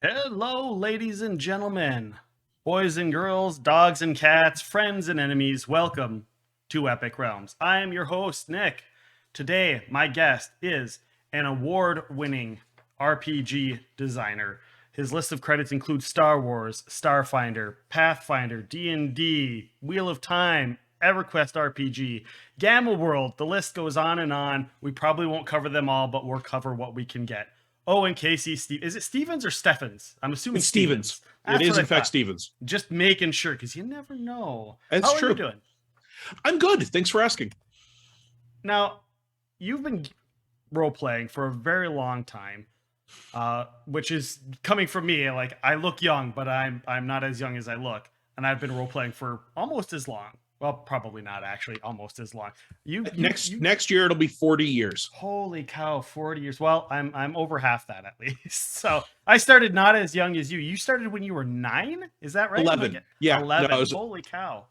Hello, ladies and gentlemen, boys and girls, dogs and cats, friends and enemies. Welcome to Epic Realms. I am your host, Nick. Today, my guest is an award-winning RPG designer. His list of credits includes Star Wars, Starfinder, Pathfinder, D&D, Wheel of Time, EverQuest RPG, Gamma World. The list goes on and on. We probably won't cover them all, but we'll cover what we can get. Owen K.C. Is it Stevens or Steffens? I'm assuming It's Stevens. That's It is, what I in fact, thought. Stevens. Just making sure, because you never know. That's How are true. you doing? I'm good. Thanks for asking. Now, you've been role-playing for a very long time, which is coming from me. Like, I look young, but I'm not as young as I look. And I've been role-playing for almost as long. Well, probably not actually, almost as long. Next year it'll be 40 years. Holy cow, 40 years. Well, I'm over half that at least. So I started not as young as you. You started when you were 9? Is that right? 11. Yeah. 11. No, Holy cow.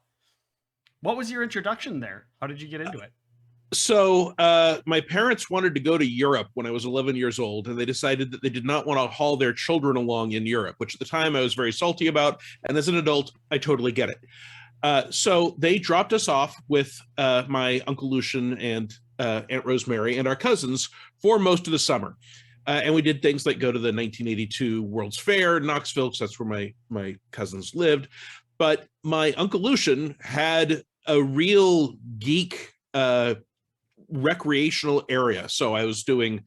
What was your introduction there? How did you get into it? So my parents wanted to go to Europe when I was 11 years old, and they decided that they did not want to haul their children along in Europe, which at the time I was very salty about. And as an adult, I totally get it. So they dropped us off with my Uncle Lucian and Aunt Rosemary and our cousins for most of the summer. And we did things like go to the 1982 World's Fair in Knoxville, because that's where my cousins lived. But my Uncle Lucian had a real geek recreational area. So I was doing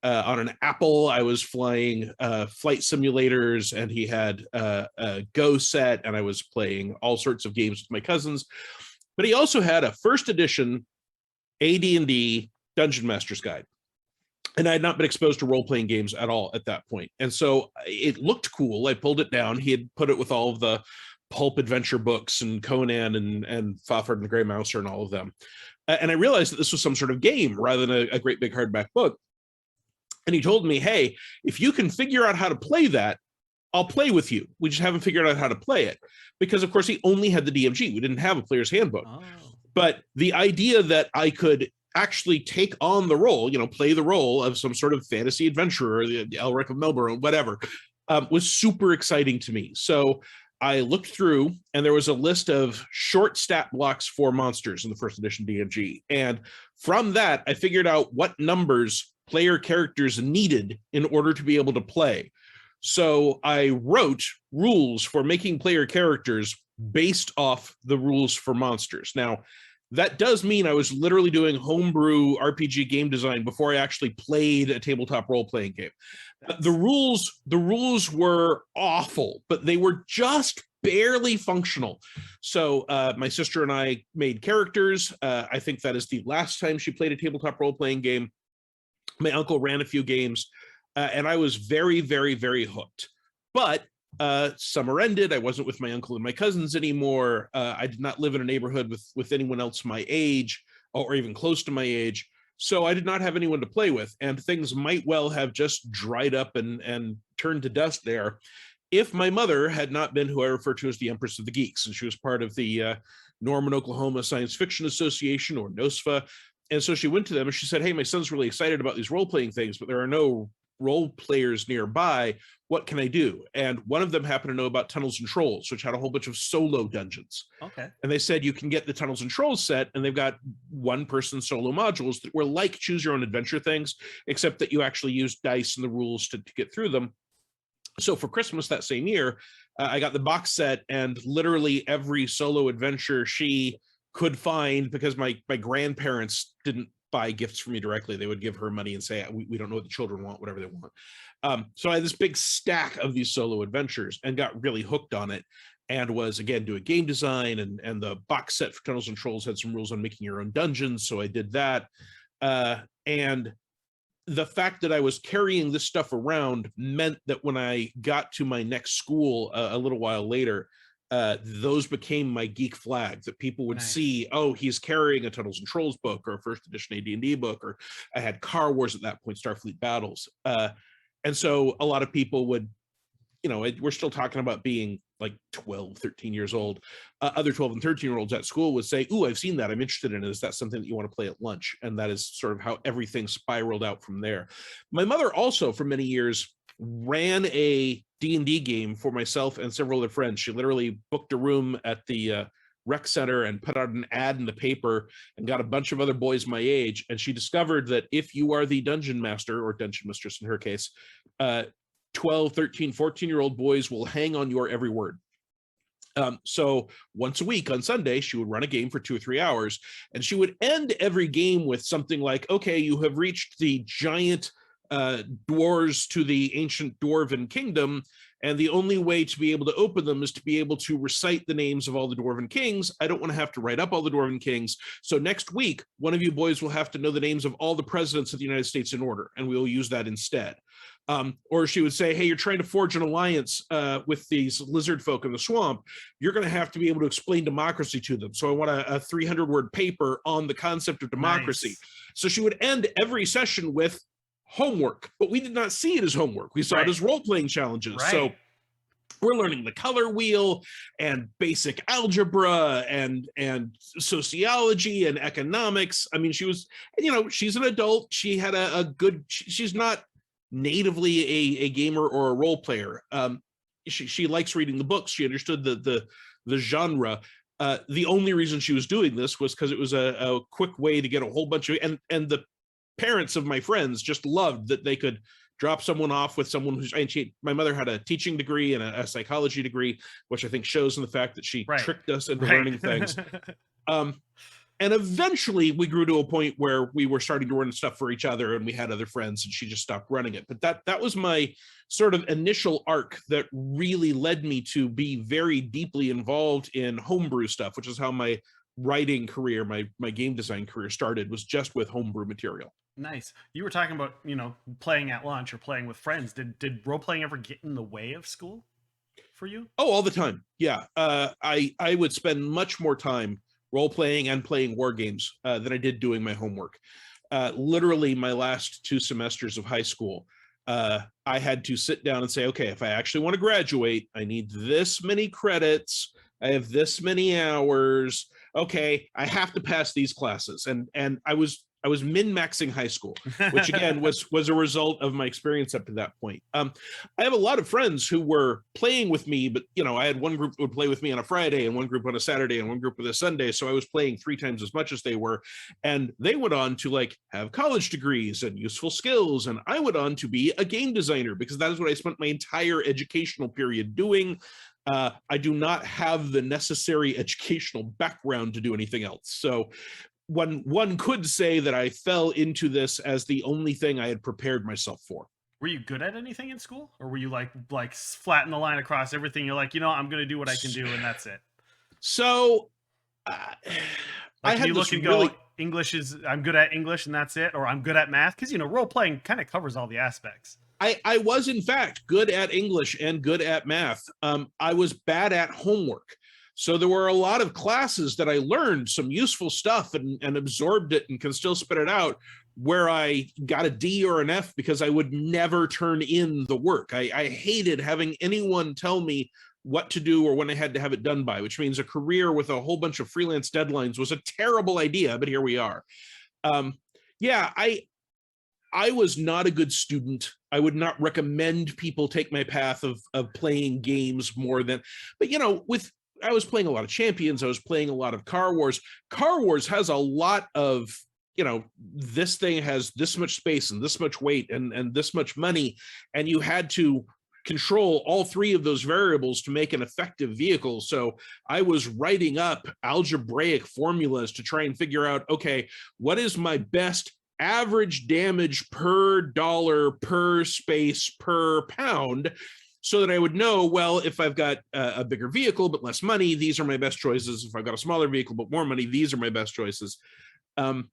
on an Apple, I was flying flight simulators, and he had a Go set, and I was playing all sorts of games with my cousins. But he also had a first edition AD&D Dungeon Master's Guide. And I had not been exposed to role-playing games at all at that point. And so it looked cool. I pulled it down. He had put it with all of the pulp adventure books and Conan and Fafhrd and the Grey Mouser and all of them. And I realized that this was some sort of game rather than a great big hardback book. And he told me, hey, if you can figure out how to play that, I'll play with you. We just haven't figured out how to play it. Because, of course, he only had the DMG. We didn't have a player's handbook. Oh. But the idea that I could actually take on the role, play the role of some sort of fantasy adventurer, the Elric of Melbourne, whatever, was super exciting to me. So I looked through, and there was a list of short stat blocks for monsters in the first edition DMG. And from that, I figured out what numbers player characters needed in order to be able to play. So I wrote rules for making player characters based off the rules for monsters. Now, that does mean I was literally doing homebrew RPG game design before I actually played a tabletop role-playing game. The rules were awful, but they were just barely functional. So my sister and I made characters. I think that is the last time she played a tabletop role-playing game. My uncle ran a few games, and I was very, very, very hooked. But summer ended. I wasn't with my uncle and my cousins anymore. I did not live in a neighborhood with anyone else my age or even close to my age. So I did not have anyone to play with, and things might well have just dried up and turned to dust there if my mother had not been who I refer to as the Empress of the Geeks. And she was part of the Norman, Oklahoma Science Fiction Association, or NOSFA. And so she went to them and she said, hey, my son's really excited about these role-playing things, but there are no role players nearby. What can I do? And one of them happened to know about Tunnels and Trolls, which had a whole bunch of solo dungeons. Okay. And they said, you can get the Tunnels and Trolls set, and they've got one-person solo modules that were like choose-your-own-adventure things, except that you actually use dice and the rules to get through them. So for Christmas that same year, I got the box set, and literally every solo adventure she could find, because my grandparents didn't buy gifts for me directly. They would give her money and say, we don't know what the children want, whatever they want. So I had this big stack of these solo adventures and got really hooked on it, and was, again, doing game design, and the box set for Tunnels and Trolls had some rules on making your own dungeons. So I did that. And the fact that I was carrying this stuff around meant that when I got to my next school a little while later, those became my geek flag, that people would see, oh, he's carrying a Tunnels and Trolls book or a first edition AD&D book, or I had Car Wars at that point, Starfleet Battles. And so a lot of people would, we're still talking about being like 12, 13 years old. Other 12 and 13-year-olds at school would say, ooh, I've seen that. I'm interested in it. Is that something that you want to play at lunch? And that is sort of how everything spiraled out from there. My mother also, for many years, ran a D&D game for myself and several other friends. She literally booked a room at the rec center and put out an ad in the paper and got a bunch of other boys my age. And she discovered that if you are the dungeon master, or dungeon mistress in her case, 12, 13, 14-year-old boys will hang on your every word. So once a week on Sunday, she would run a game for 2 or 3 hours, and she would end every game with something like, okay, you have reached the giant doors to the ancient dwarven kingdom, and the only way to be able to open them is to be able to recite the names of all the dwarven kings. I don't want to have to write up all the dwarven kings. So next week, one of you boys will have to know the names of all the presidents of the United States in order, and we will use that instead. Or she would say, hey, you're trying to forge an alliance with these lizard folk in the swamp. You're going to have to be able to explain democracy to them. So I want a 300-word paper on the concept of democracy. Nice. So she would end every session with homework, but we did not see it as homework. We saw it as role-playing challenges. Right. So we're learning the color wheel and basic algebra and sociology and economics. I mean, she was, she's an adult. She had a good, she's not natively a gamer or a role player. She likes reading the books. She understood the genre. The only reason she was doing this was because it was a quick way to get a whole bunch of, and the parents of my friends just loved that they could drop someone off with someone who's, my mother had a teaching degree and a psychology degree, which I think shows in the fact that she tricked us into learning things. And eventually we grew to a point where we were starting to run stuff for each other and we had other friends, and she just stopped running it. But that was my sort of initial arc that really led me to be very deeply involved in homebrew stuff, which is how my writing career, my game design career started, was just with homebrew material. Nice. You were talking about, playing at lunch or playing with friends. Did role playing ever get in the way of school for you? Oh, all the time. Yeah. I would spend much more time role playing and playing war games than I did doing my homework. Literally my last 2 semesters of high school, I had to sit down and say, okay, if I actually want to graduate, I need this many credits. I have this many hours. Okay, I have to pass these classes. And I was min-maxing high school, which again was a result of my experience up to that point. I have a lot of friends who were playing with me, but I had one group that would play with me on a Friday and one group on a Saturday and one group on a Sunday. So I was playing 3 times as much as they were. And they went on to have college degrees and useful skills. And I went on to be a game designer because that is what I spent my entire educational period doing. I do not have the necessary educational background to do anything else. So one could say that I fell into this as the only thing I had prepared myself for. Were you good at anything in school, or were you like flatten the line across everything? You're like, I'm going to do what I can do, and that's it. So I had you look and go, English is, I'm good at English, and that's it, or I'm good at math, because role playing kind of covers all the aspects. I was in fact good at English and good at math. I was bad at homework. So there were a lot of classes that I learned some useful stuff and absorbed it and can still spit it out, where I got a D or an F because I would never turn in the work. I hated having anyone tell me what to do or when I had to have it done by, which means a career with a whole bunch of freelance deadlines was a terrible idea, but here we are. I was not a good student. I would not recommend people take my path of playing games more than, but I was playing a lot of Champions. I was playing a lot of Car Wars. Car Wars has a lot of, this thing has this much space and this much weight and this much money. And you had to control all 3 of those variables to make an effective vehicle. So I was writing up algebraic formulas to try and figure out, okay, what is my best average damage per dollar, per space, per pound, so that I would know, well, if I've got a bigger vehicle but less money, these are my best choices. If I've got a smaller vehicle but more money, these are my best choices. And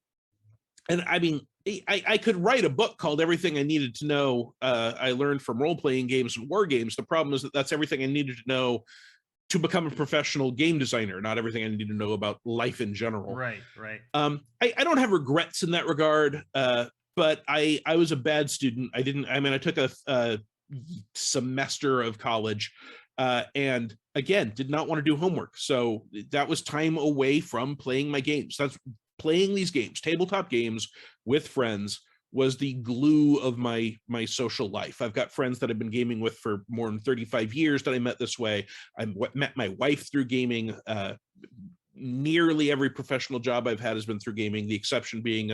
I mean, I could write a book called Everything I Needed to Know I Learned from Role-Playing Games and War Games. The problem is that that's everything I needed to know to become a professional game designer, not everything I need to know about life in general. Right. I don't have regrets in that regard, but I was a bad student. I took a semester of college and again, did not want to do homework. So that was time away from playing my games. That's playing these games, tabletop games with friends was the glue of my social life. I've got friends that I've been gaming with for more than 35 years that I met this way. I met my wife through gaming. Nearly every professional job I've had has been through gaming, the exception being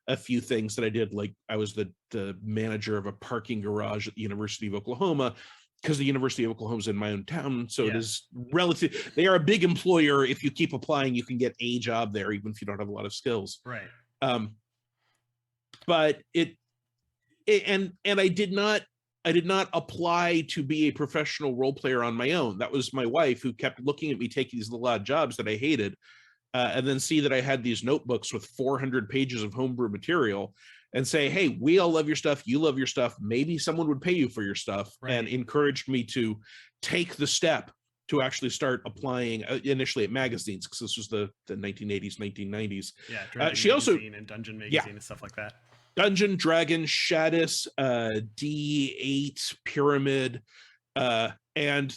a few things that I did, like I was the manager of a parking garage at the University of Oklahoma, because the University of Oklahoma is in my own town, so it is relative. They are a big employer. If you keep applying, you can get a job there, even if you don't have a lot of skills. Right. But and I did not apply to be a professional role player on my own. That was my wife, who kept looking at me taking these little odd jobs that I hated, and then see that I had these notebooks with 400 pages of homebrew material, and say, hey, we all love your stuff. You love your stuff. Maybe someone would pay you for your stuff. Right. And encouraged me to take the step to actually start applying initially at magazines, because this was the 1980s, 1990s. Yeah, she also and Dungeon magazine and stuff like that. Dungeon, Dragon, Shadis, D8, Pyramid, and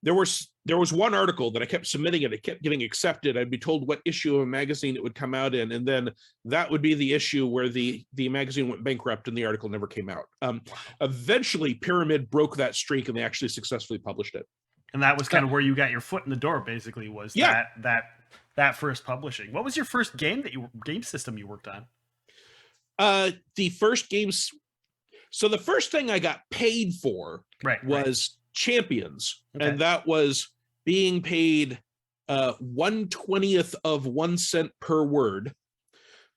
there was one article that I kept submitting, and it kept getting accepted. I'd be told what issue of a magazine it would come out in, and then that would be the issue where the magazine went bankrupt and the article never came out. Eventually, Pyramid broke that streak, and they actually successful published it. And that was kind of where you got your foot in the door, basically, was that first publishing. What was your first game system you worked on? The first games. So the first thing I got paid for was Champions, and that was being paid 1/20th of 1 cent per word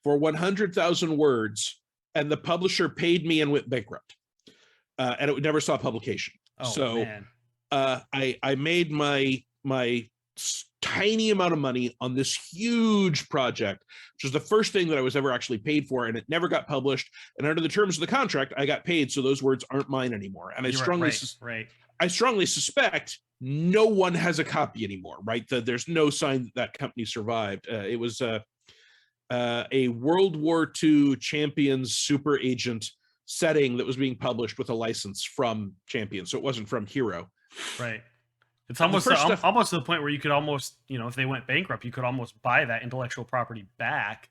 for 100,000 words, and the publisher paid me and went bankrupt, and it never saw publication. Man. I made my tiny amount of money on this huge project, which was the first thing that I was ever actually paid for, and it never got published. And under the terms of the contract, I got paid, so those words aren't mine anymore. And I strongly suspect no one has a copy anymore. Right? There's no sign that company survived. It was a World War II Champions super agent setting that was being published with a license from Champions, so it wasn't from Hero. Right. It's almost to the point where you could almost, if they went bankrupt, you could almost buy that intellectual property back.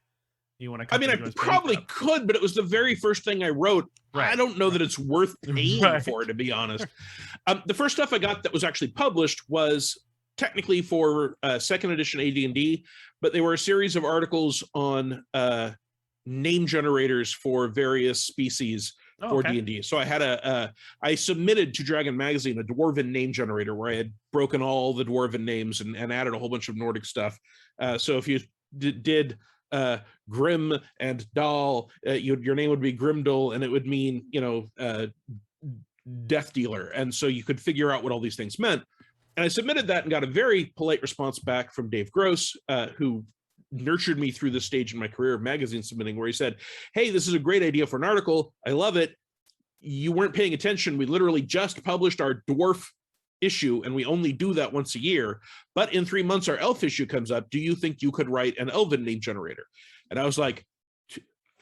I probably could, but it was the very first thing I wrote. Right. I don't know that it's worth paying for, to be honest. The first stuff I got that was actually published was technically for second edition AD&D, but they were a series of articles on name generators for various species for D&D. So I had I submitted to Dragon Magazine a Dwarven name generator where I had broken all the Dwarven names and added a whole bunch of Nordic stuff. So if you did Grim and Dal, your name would be Grimdal, and it would mean, death dealer. And so you could figure out what all these things meant. And I submitted that and got a very polite response back from Dave Gross, who nurtured me through this stage in my career of magazine submitting, where he said, hey, this is a great idea for an article. I love it. You weren't paying attention. We literally just published our dwarf issue, and we only do that once a year. But in 3 months, our elf issue comes up. Do you think you could write an elven name generator? And I was like,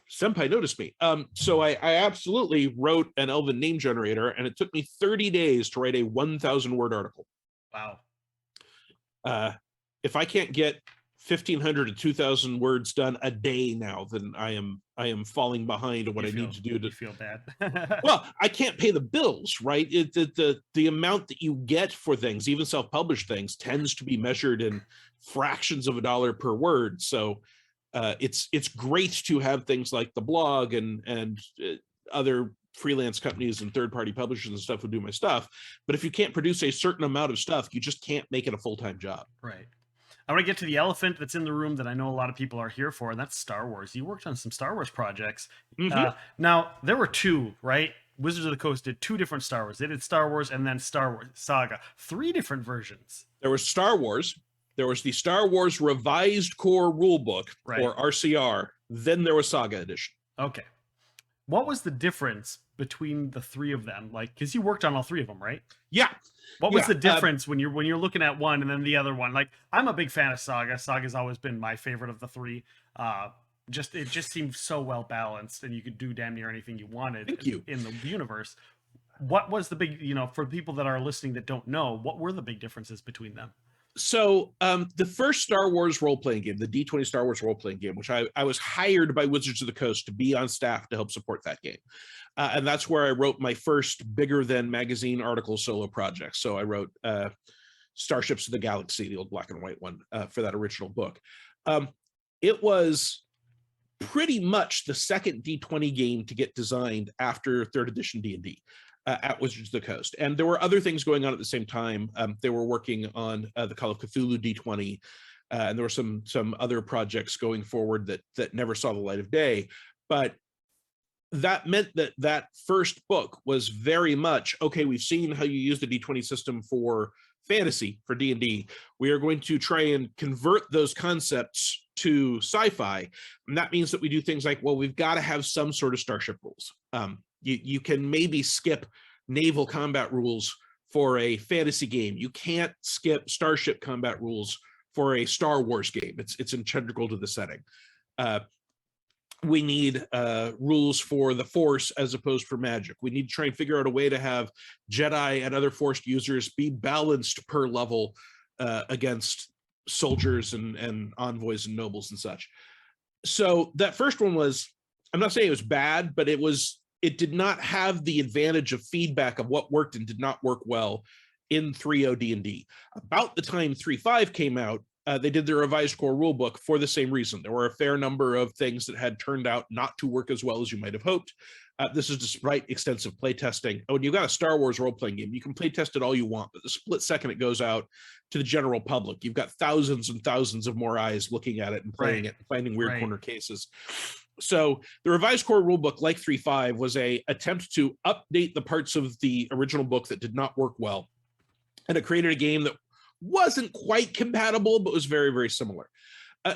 Senpai noticed me. So I absolutely wrote an elven name generator, and it took me 30 days to write a 1,000-word article. Wow. If I can't get 1,500 to 2,000 words done a day now, then I am falling behind on what I need to do to feel bad. Well, I can't pay the bills, right? The amount that you get for things, even self-published things, tends to be measured in fractions of a dollar per word. So it's great to have things like the blog and other freelance companies and third-party publishers and stuff who do my stuff. But if you can't produce a certain amount of stuff, you just can't make it a full-time job. Right. I want to get to the elephant that's in the room that I know a lot of people are here for, and that's Star Wars. You worked on some Star Wars projects. Mm-hmm. Now, there were two, right? Wizards of the Coast did two different Star Wars. They did Star Wars and then Star Wars Saga. 3 different versions. There was Star Wars. There was the Star Wars Revised Core Rulebook, or RCR. Then there was Saga Edition. Okay. What was the difference between the 3 of them? Like, because you worked on all 3 of them, right? Yeah. What was the difference when you're looking at one and then the other one? Like, I'm a big fan of Saga. Saga's always been my favorite of the 3. It just seemed so well balanced, and you could do damn near anything you wanted in the universe. What was the big, for people that are listening that don't know, what were the big differences between them? So the first Star Wars role-playing game, the D20 Star Wars role-playing game, which I was hired by Wizards of the Coast to be on staff to help support that game. And that's where I wrote my first bigger than magazine article solo project. So I wrote Starships of the Galaxy, the old black and white one, for that original book. It was pretty much the second D20 game to get designed after third edition D&D. At Wizards of the Coast. And there were other things going on at the same time. They were working on the Call of Cthulhu D20, and there were some other projects going forward that never saw the light of day. But that meant that first book was very much, okay, we've seen how you use the D20 system for fantasy, for D&D. We are going to try and convert those concepts to sci-fi. And that means that we do things like, well, we've got to have some sort of starship rules. You can maybe skip naval combat rules for a fantasy game. You can't skip starship combat rules for a Star Wars game. It's integral to the setting. We need rules for the Force as opposed for magic. We need to try and figure out a way to have Jedi and other Force users be balanced per level against soldiers and envoys and nobles and such. So that first one was, I'm not saying it was bad, but it did not have the advantage of feedback of what worked and did not work well in 3.0 D&D. About the time 3.5 came out, they did their revised core rulebook for the same reason. There were a fair number of things that had turned out not to work as well as you might have hoped. This is despite extensive playtesting. When you've got a Star Wars role-playing game, you can playtest it all you want, but the split second it goes out to the general public, you've got thousands and thousands of more eyes looking at it and playing it and finding weird corner cases. So the revised core rulebook, like 3.5, was a attempt to update the parts of the original book that did not work well. And it created a game that wasn't quite compatible, but was very, very similar.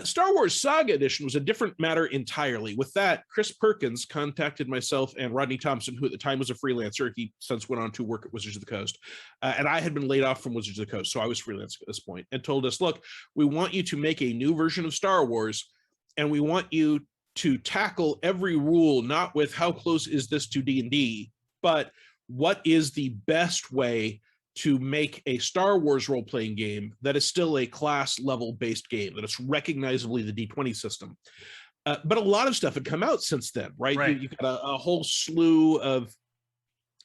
Star Wars Saga Edition was a different matter entirely. With that, Chris Perkins contacted myself and Rodney Thompson, who at the time was a freelancer. He since went on to work at Wizards of the Coast. And I had been laid off from Wizards of the Coast, so I was freelance at this point, and told us, look, we want you to make a new version of Star Wars, and we want you to tackle every rule, not with how close is this to D&D, but what is the best way to make a Star Wars role-playing game that is still a class level based game, that it's recognizably the D20 system. But a lot of stuff had come out since then, right? You got a whole slew of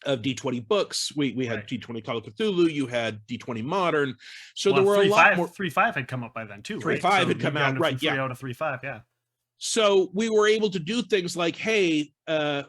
D20 books. We had D20 Call of Cthulhu, you had D20 Modern. So there were a lot more. 3.5 had come up by then too, right? 3.5 had come out, right? Yeah. 3.0 to 3.5, yeah. So we were able to do things like, hey,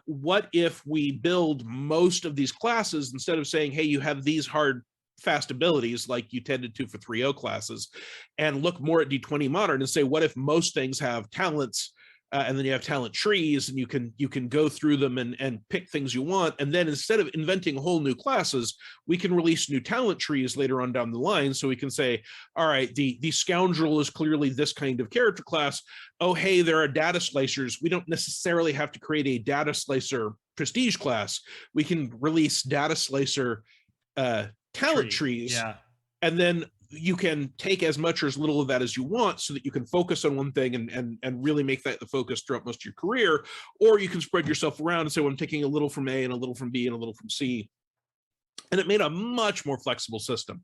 what if we build most of these classes instead of saying, hey, you have these hard, fast abilities like you tended to for 3.0 classes, and look more at D20 Modern and say, what if most things have talents, and then you have talent trees, and you can go through them and pick things you want, and then instead of inventing whole new classes, we can release new talent trees later on down the line. So we can say, all right, the scoundrel is clearly this kind of character class. Oh, hey, there are data slicers. We don't necessarily have to create a data slicer prestige class. We can release data slicer talent trees, and then you can take as much or as little of that as you want so that you can focus on one thing and really make that the focus throughout most of your career. Or you can spread yourself around and say, well, I'm taking a little from A and a little from B and a little from C. And it made a much more flexible system.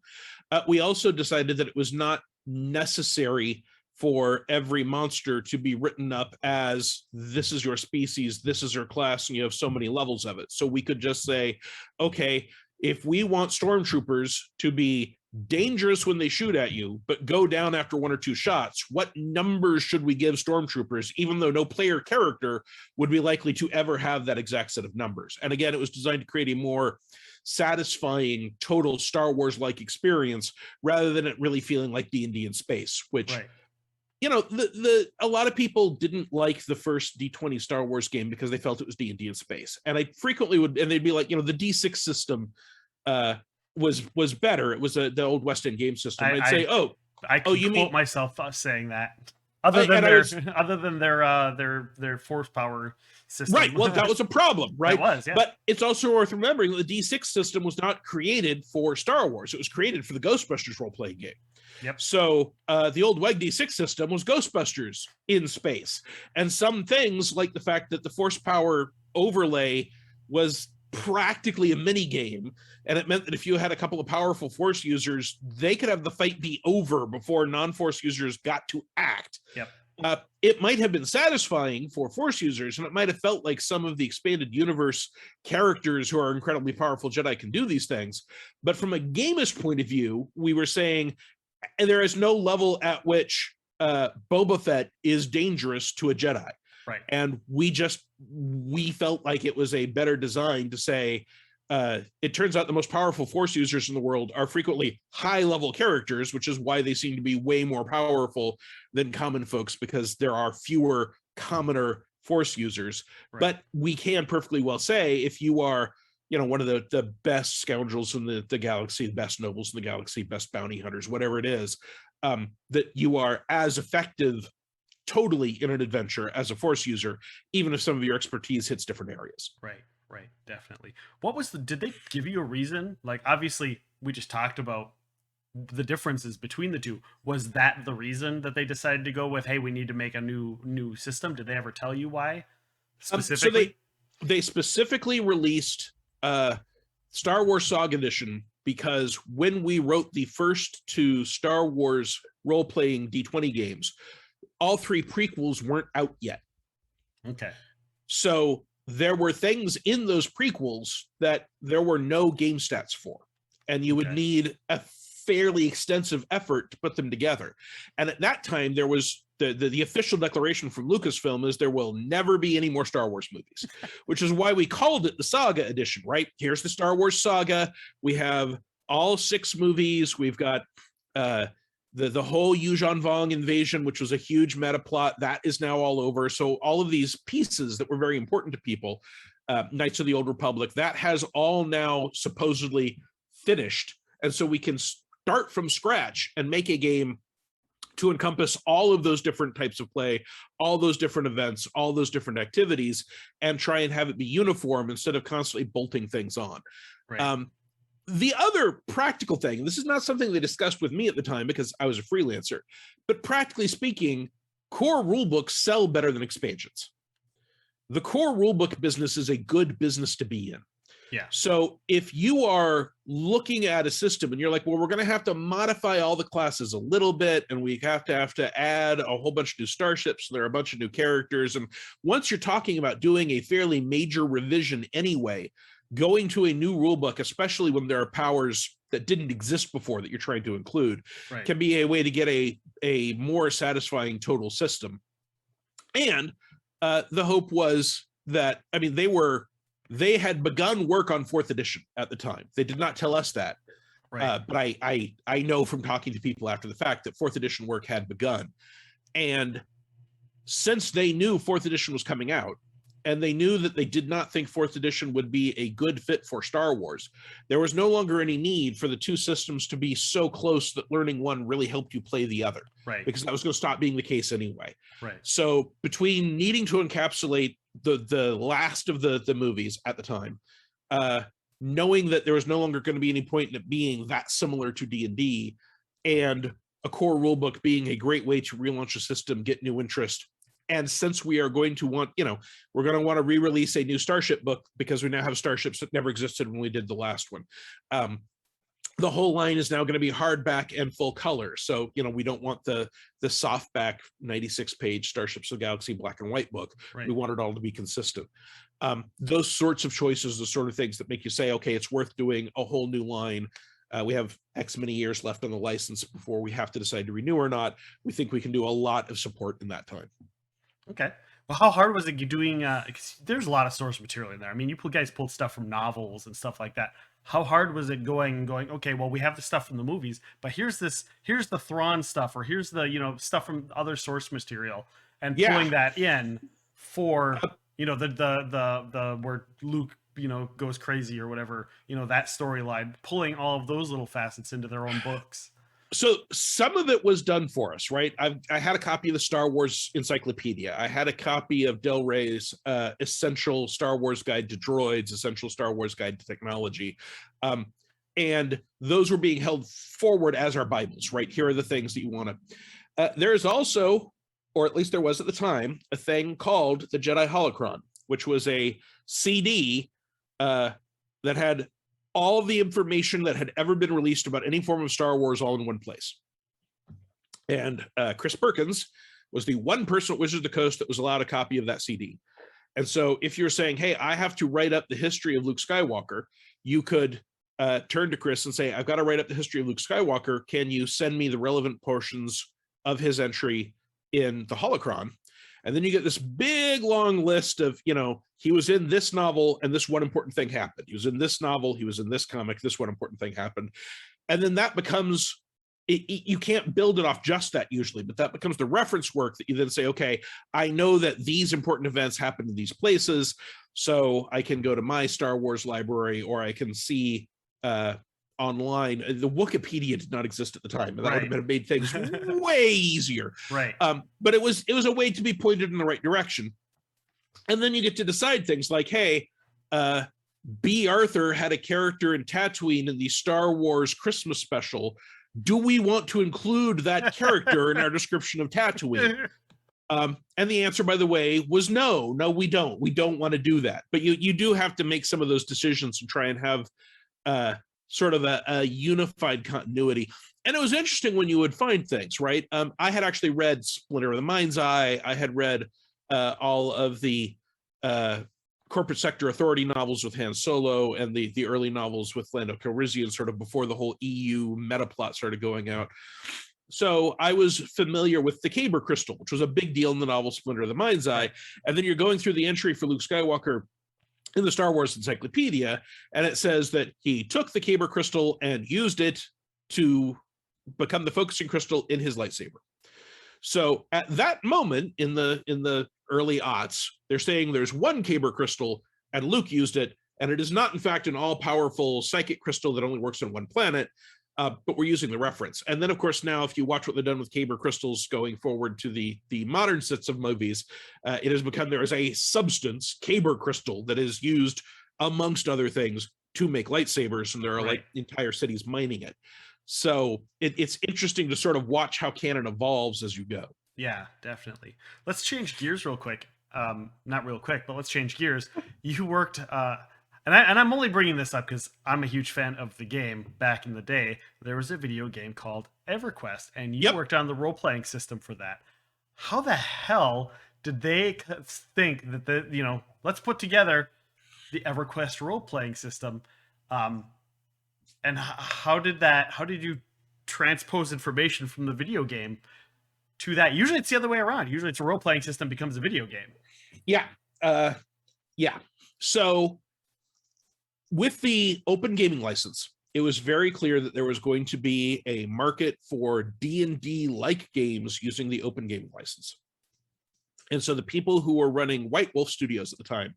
We also decided that it was not necessary for every monster to be written up as this is your species, this is your class, and you have so many levels of it. So we could just say, okay, if we want stormtroopers to be dangerous when they shoot at you, but go down after one or two shots, what numbers should we give stormtroopers, even though no player character would be likely to ever have that exact set of numbers? And again, it was designed to create a more satisfying total Star Wars-like experience rather than it really feeling like D&D in space, which you know, a lot of people didn't like the first D20 Star Wars game because they felt it was D&D in space. And I frequently would, and they'd be like, you know, the D6 system was better. It was the old West End game system. I'd say, I can you quote mean myself saying that. Other than their force power system. Right. Well, that was a problem, right? It was, yeah. But it's also worth remembering that the D6 system was not created for Star Wars. It was created for the Ghostbusters role-playing game. Yep. So the old WEG D6 system was Ghostbusters in space. And some things, like the fact that the force power overlay was practically a mini game, and it meant that if you had a couple of powerful Force users, they could have the fight be over before non-Force users got to act. Yep. It might have been satisfying for Force users, and it might have felt like some of the expanded universe characters who are incredibly powerful Jedi can do these things. But from a gamist point of view, we were saying there is no level at which Boba Fett is dangerous to a Jedi. Right. And we felt like it was a better design to say, it turns out the most powerful Force users in the world are frequently high-level characters, which is why they seem to be way more powerful than common folks, because there are fewer commoner Force users. Right. But we can perfectly well say, if you are, one of the best scoundrels in the galaxy, the best nobles in the galaxy, best bounty hunters, whatever it is, that you are as effective totally in an adventure as a Force user, even if some of your expertise hits different areas. Right, definitely. Did they give you a reason? Like, obviously we just talked about the differences between the two. Was that the reason that they decided to go with, hey, we need to make a new system? Did they ever tell you why specifically? So they specifically released Star Wars Saga Edition because when we wrote the first two Star Wars role-playing D20 games, all three prequels weren't out yet. Okay. So there were things in those prequels that there were no game stats for, and you would need a fairly extensive effort to put them together. And at that time, there was the official declaration from Lucasfilm is there will never be any more Star Wars movies, which is why we called it the Saga Edition, right? Here's the Star Wars saga. We have all 6 movies. We've got the whole Yuuzhan Vong invasion, which was a huge meta plot, that is now all over. So all of these pieces that were very important to people, Knights of the Old Republic, that has all now supposedly finished. And so we can start from scratch and make a game to encompass all of those different types of play, all those different events, all those different activities, and try and have it be uniform instead of constantly bolting things on. Right. The other practical thing, and this is not something they discussed with me at the time because I was a freelancer, but practically speaking, core rulebooks sell better than expansions. The core rulebook business is a good business to be in. Yeah. So if you are looking at a system and you're like, well, we're going to have to modify all the classes a little bit, and we have to add a whole bunch of new starships, so there are a bunch of new characters. And once you're talking about doing a fairly major revision anyway, going to a new rulebook, especially when there are powers that didn't exist before that you're trying to include, can be a way to get a more satisfying total system. And the hope was that, I mean, they had begun work on 4th edition at the time. They did not tell us that. Right. But I know from talking to people after the fact that 4th edition work had begun. And since they knew 4th edition was coming out, and they knew that they did not think 4th edition would be a good fit for Star Wars, there was no longer any need for the two systems to be so close that learning one really helped you play the other. Right. Because that was going to stop being the case anyway. Right. So between needing to encapsulate the last of the movies at the time, knowing that there was no longer going to be any point in it being that similar to D&D, and a core rulebook being a great way to relaunch a system, get new interest. And since we are going to want, we're going to want to re-release a new Starship book because we now have starships that never existed when we did the last one. The whole line is now going to be hardback and full color. So, we don't want the softback 96-page Starships of the Galaxy black and white book. Right. We want it all to be consistent. Those sorts of choices, the sort of things that make you say, okay, it's worth doing a whole new line. We have X many years left on the license before we have to decide to renew or not. We think we can do a lot of support in that time. Okay. Well, how hard was it doing? There's a lot of source material in there. I mean, you guys pulled stuff from novels and stuff like that. How hard was it going? Okay, well, we have the stuff from the movies, but here's the Thrawn stuff, or here's the stuff from other source material, and pulling that in for the where Luke goes crazy or whatever, that storyline, pulling all of those little facets into their own books. So some of it was done for us, right? I had a copy of the Star Wars Encyclopedia. I had a copy of Del Rey's Essential Star Wars Guide to Droids, Essential Star Wars Guide to Technology. And those were being held forward as our Bibles, right? Here are the things that you want to... There's also, or at least there was at the time, a thing called the Jedi Holocron, which was a CD that had all the information that had ever been released about any form of Star Wars all in one place. And Chris Perkins was the one person at Wizards of the Coast that was allowed a copy of that CD. And so if you're saying, hey, I have to write up the history of Luke Skywalker, you could turn to Chris and say, I've got to write up the history of Luke Skywalker. Can you send me the relevant portions of his entry in the Holocron? And then you get this big, long list of, he was in this novel and this one important thing happened. He was in this novel. He was in this comic. This one important thing happened. And then that becomes, you can't build it off just that usually, but that becomes the reference work that you then say, okay, I know that these important events happen in these places. So I can go to my Star Wars library, or I can see online. The Wikipedia did not exist at the time, and that would have made things way easier. Right. But it was a way to be pointed in the right direction. And then you get to decide things like, hey, B. Arthur had a character in Tatooine in the Star Wars Christmas special. Do we want to include that character in our description of Tatooine? And the answer, by the way, was no, we don't. We don't want to do that. But you do have to make some of those decisions and try and have sort of a unified continuity. And it was interesting when you would find things, right? I had actually read Splinter of the Mind's Eye. I had read all of the Corporate Sector Authority novels with Han Solo and the early novels with Lando Calrissian, sort of before the whole EU meta plot started going out. So I was familiar with the Kyber crystal, which was a big deal in the novel Splinter of the Mind's Eye. And then you're going through the entry for Luke Skywalker in the Star Wars Encyclopedia, and it says that he took the Kyber crystal and used it to become the focusing crystal in his lightsaber. So at that moment in the early aughts, they're saying there's one Kyber crystal and Luke used it, and it is not in fact an all-powerful psychic crystal that only works on one planet, but we're using the reference. And then of course now if you watch what they've done with Kyber crystals going forward to the modern sets of movies, it has become there is a substance, Kyber crystal, that is used amongst other things to make lightsabers, and there are like entire cities mining it. So it's interesting to sort of watch how canon evolves as you go. Yeah, definitely. Let's change gears real quick. Not real quick, but let's change gears. You worked, and I'm only bringing this up because I'm a huge fan of the game. Back in the day, there was a video game called EverQuest, and you worked on the role-playing system for that. How the hell did they think that let's put together the EverQuest role-playing system? And how did you transpose information from the video game to that? Usually it's the other way around. Usually it's a role-playing system becomes a video game. Yeah. So with the open gaming license, it was very clear that there was going to be a market for D&D like games using the open gaming license. And so the people who were running White Wolf Studios at the time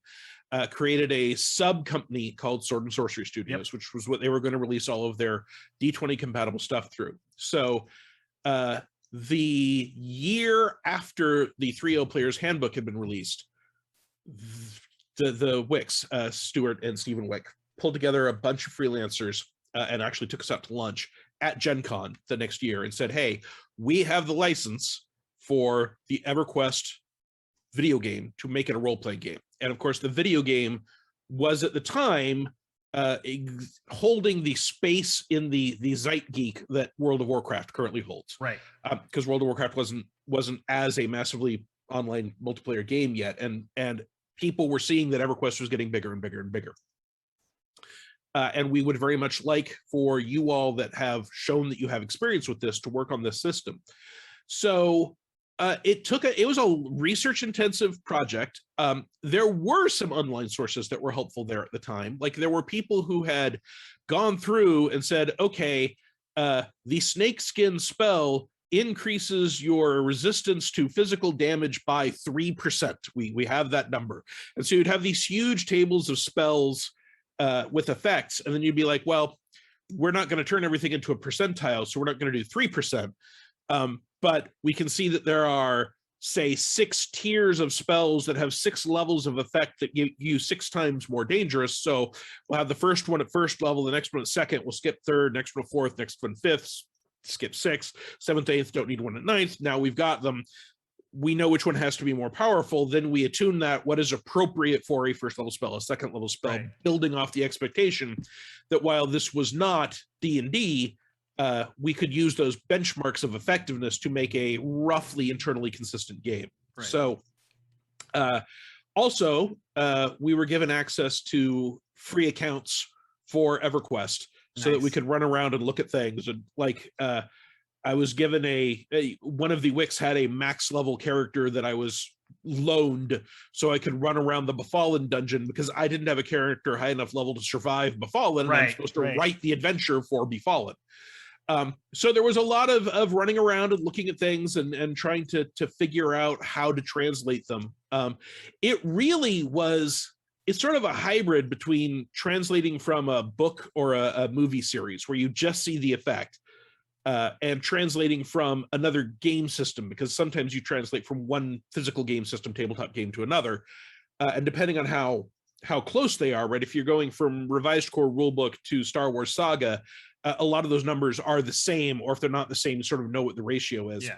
created a sub company called Sword and Sorcery Studios, which was what they were going to release all of their D20 compatible stuff through. So the year after the 3.0 Player's Handbook had been released, the Wicks, Stuart and Stephen Wick, pulled together a bunch of freelancers and actually took us out to lunch at Gen Con the next year and said, hey, we have the license for the EverQuest video game to make it a role-playing game. And of course, the video game was at the time holding the space in the Zeitgeek that World of Warcraft currently holds. Right. Because World of Warcraft wasn't as a massively online multiplayer game yet, and people were seeing that EverQuest was getting bigger and bigger and bigger. And we would very much like for you all that have shown that you have experience with this to work on this system. So it was a research intensive project. There were some online sources that were helpful there at the time. Like there were people who had gone through and said, okay, the snake skin spell increases your resistance to physical damage by 3%. We have that number. And so you'd have these huge tables of spells with effects. And then you'd be like, well, we're not going to turn everything into a percentile, so we're not going to do 3%. But we can see that there are, say, 6 tiers of spells that have 6 levels of effect that give you 6 times more dangerous. So we'll have the first one at first level, the next one at second, we'll skip third, next one at fourth, next one fifth, skip 6th, 7th, 8th, don't need one at 9th. Now we've got them. we know which one has to be more powerful. Then we attune that what is appropriate for a first level spell, a second level spell, Right. building off the expectation that while this was not D&D, we could use those benchmarks of effectiveness to make a roughly internally consistent game. Right. So also, we were given access to free accounts for EverQuest so that we Nice. could run around and look at things. And like, I was given one of the wicks had a max level character that I was loaned so I could run around the Befallen dungeon because I didn't have a character high enough level to survive Befallen, and I'm supposed to write the adventure for Befallen. So there was a lot of running around and looking at things and trying to figure out how to translate them. It really was, it's sort of a hybrid between translating from a book or a movie series where you just see the effect, and translating from another game system, because sometimes you translate from one physical game system, tabletop game, to another. And depending on how close they are, right? If you're going from Revised Core Rulebook to Star Wars Saga, a lot of those numbers are the same, or if they're not the same, you sort of know what the ratio is. Yeah.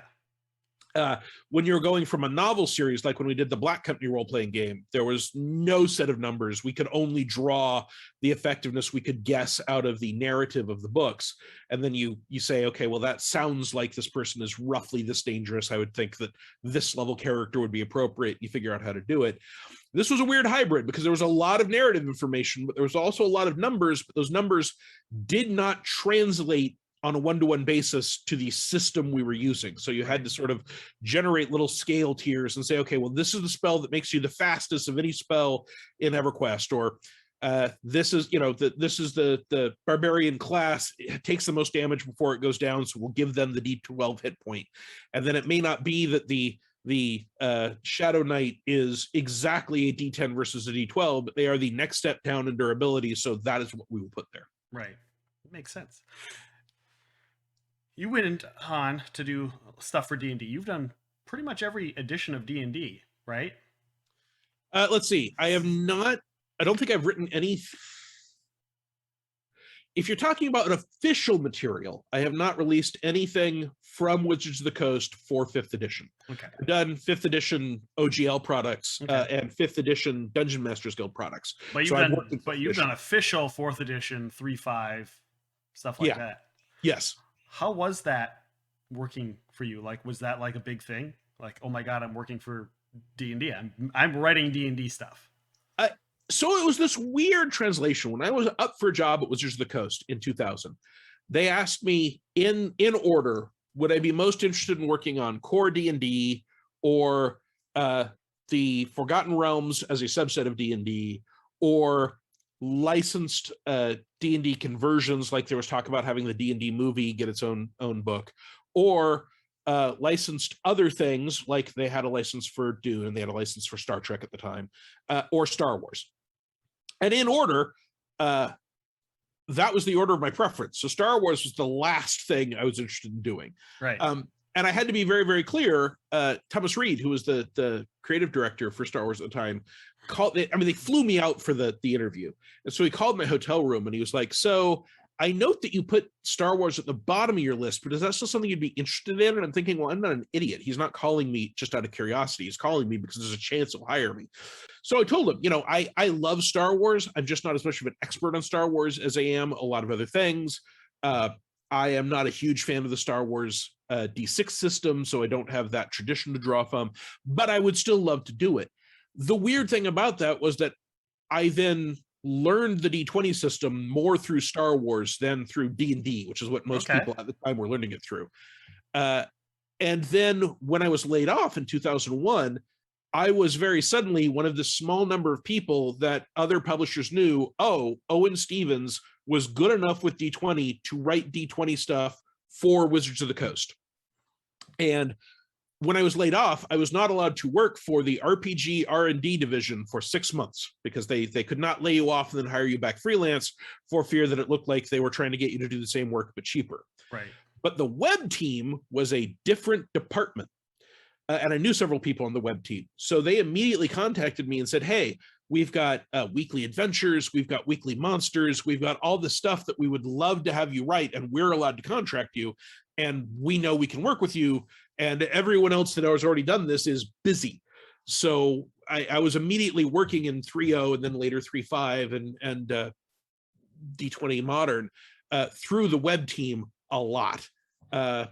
When you're going from a novel series, like when we did the Black Company role-playing game, there was no set of numbers. We could only draw the effectiveness we could guess out of the narrative of the books. And then you say, okay, well, that sounds like this person is roughly this dangerous. I would think that this level character would be appropriate. You figure out how to do it. This was a weird hybrid because there was a lot of narrative information, but there was also a lot of numbers, but those numbers did not translate on a one-to-one basis to the system we were using. So you had to sort of generate little scale tiers and say, okay, well, this is the spell that makes you the fastest of any spell in EverQuest, or this is, this is the barbarian class. It takes the most damage before it goes down, so we'll give them the D12 hit point. And then it may not be that the Shadow Knight is exactly a D10 versus a D12, but they are the next step down in durability, so that is what we will put there. Right. Makes sense. You went on to do stuff for D&D. You've done pretty much every edition of D&D, right? Let's see. I don't think I've written any. If you're talking about an official material, I have not released anything from Wizards of the Coast for 5th edition. Okay. I've done 5th edition OGL products, and 5th edition Dungeon Masters Guild products. But you've done official 4th edition, 3.5, stuff like that. Yes. How was that working for you? Like, was that like a big thing? Like, oh my God, I'm working for D&D. I'm writing D&D stuff. So it was this weird translation. When I was up for a job at Wizards of the Coast in 2000, they asked me in order, would I be most interested in working on core D&D or the Forgotten Realms as a subset of D&D, or licensed D&D conversions, like there was talk about having the D&D movie get its own book, or licensed other things, like they had a license for Dune and they had a license for Star Trek at the time, or Star Wars. And in order, that was the order of my preference. So Star Wars was the last thing I was interested in doing. Right. And I had to be very, very clear. Thomas Reed, who was the creative director for Star Wars at the time, they flew me out for the interview. And so he called my hotel room and he was like, so I note that you put Star Wars at the bottom of your list, but is that still something you'd be interested in? And I'm thinking, well, I'm not an idiot. He's not calling me just out of curiosity. He's calling me because there's a chance he'll hire me. So I told him, I love Star Wars. I'm just not as much of an expert on Star Wars as I am a lot of other things. I am not a huge fan of the Star Wars D6 system, so I don't have that tradition to draw from, but I would still love to do it. The weird thing about that was that I then learned the D20 system more through Star Wars than through D&D, which is what most people at the time were learning it through. And then when I was laid off in 2001, I was very suddenly one of the small number of people that other publishers knew, Owen Stevens was good enough with D20 to write D20 stuff for Wizards of the Coast. And when I was laid off, I was not allowed to work for the RPG R&D division for 6 months because they could not lay you off and then hire you back freelance for fear that it looked like they were trying to get you to do the same work but cheaper. Right. But the web team was a different department. And I knew several people on the web team. So they immediately contacted me and said, hey, we've got weekly adventures, we've got weekly monsters, we've got all the stuff that we would love to have you write, and we're allowed to contract you. and we know we can work with you, and everyone else that has already done this is busy. So I was immediately working in 3.0 and then later 3.5 and D20 Modern through the web team a lot. And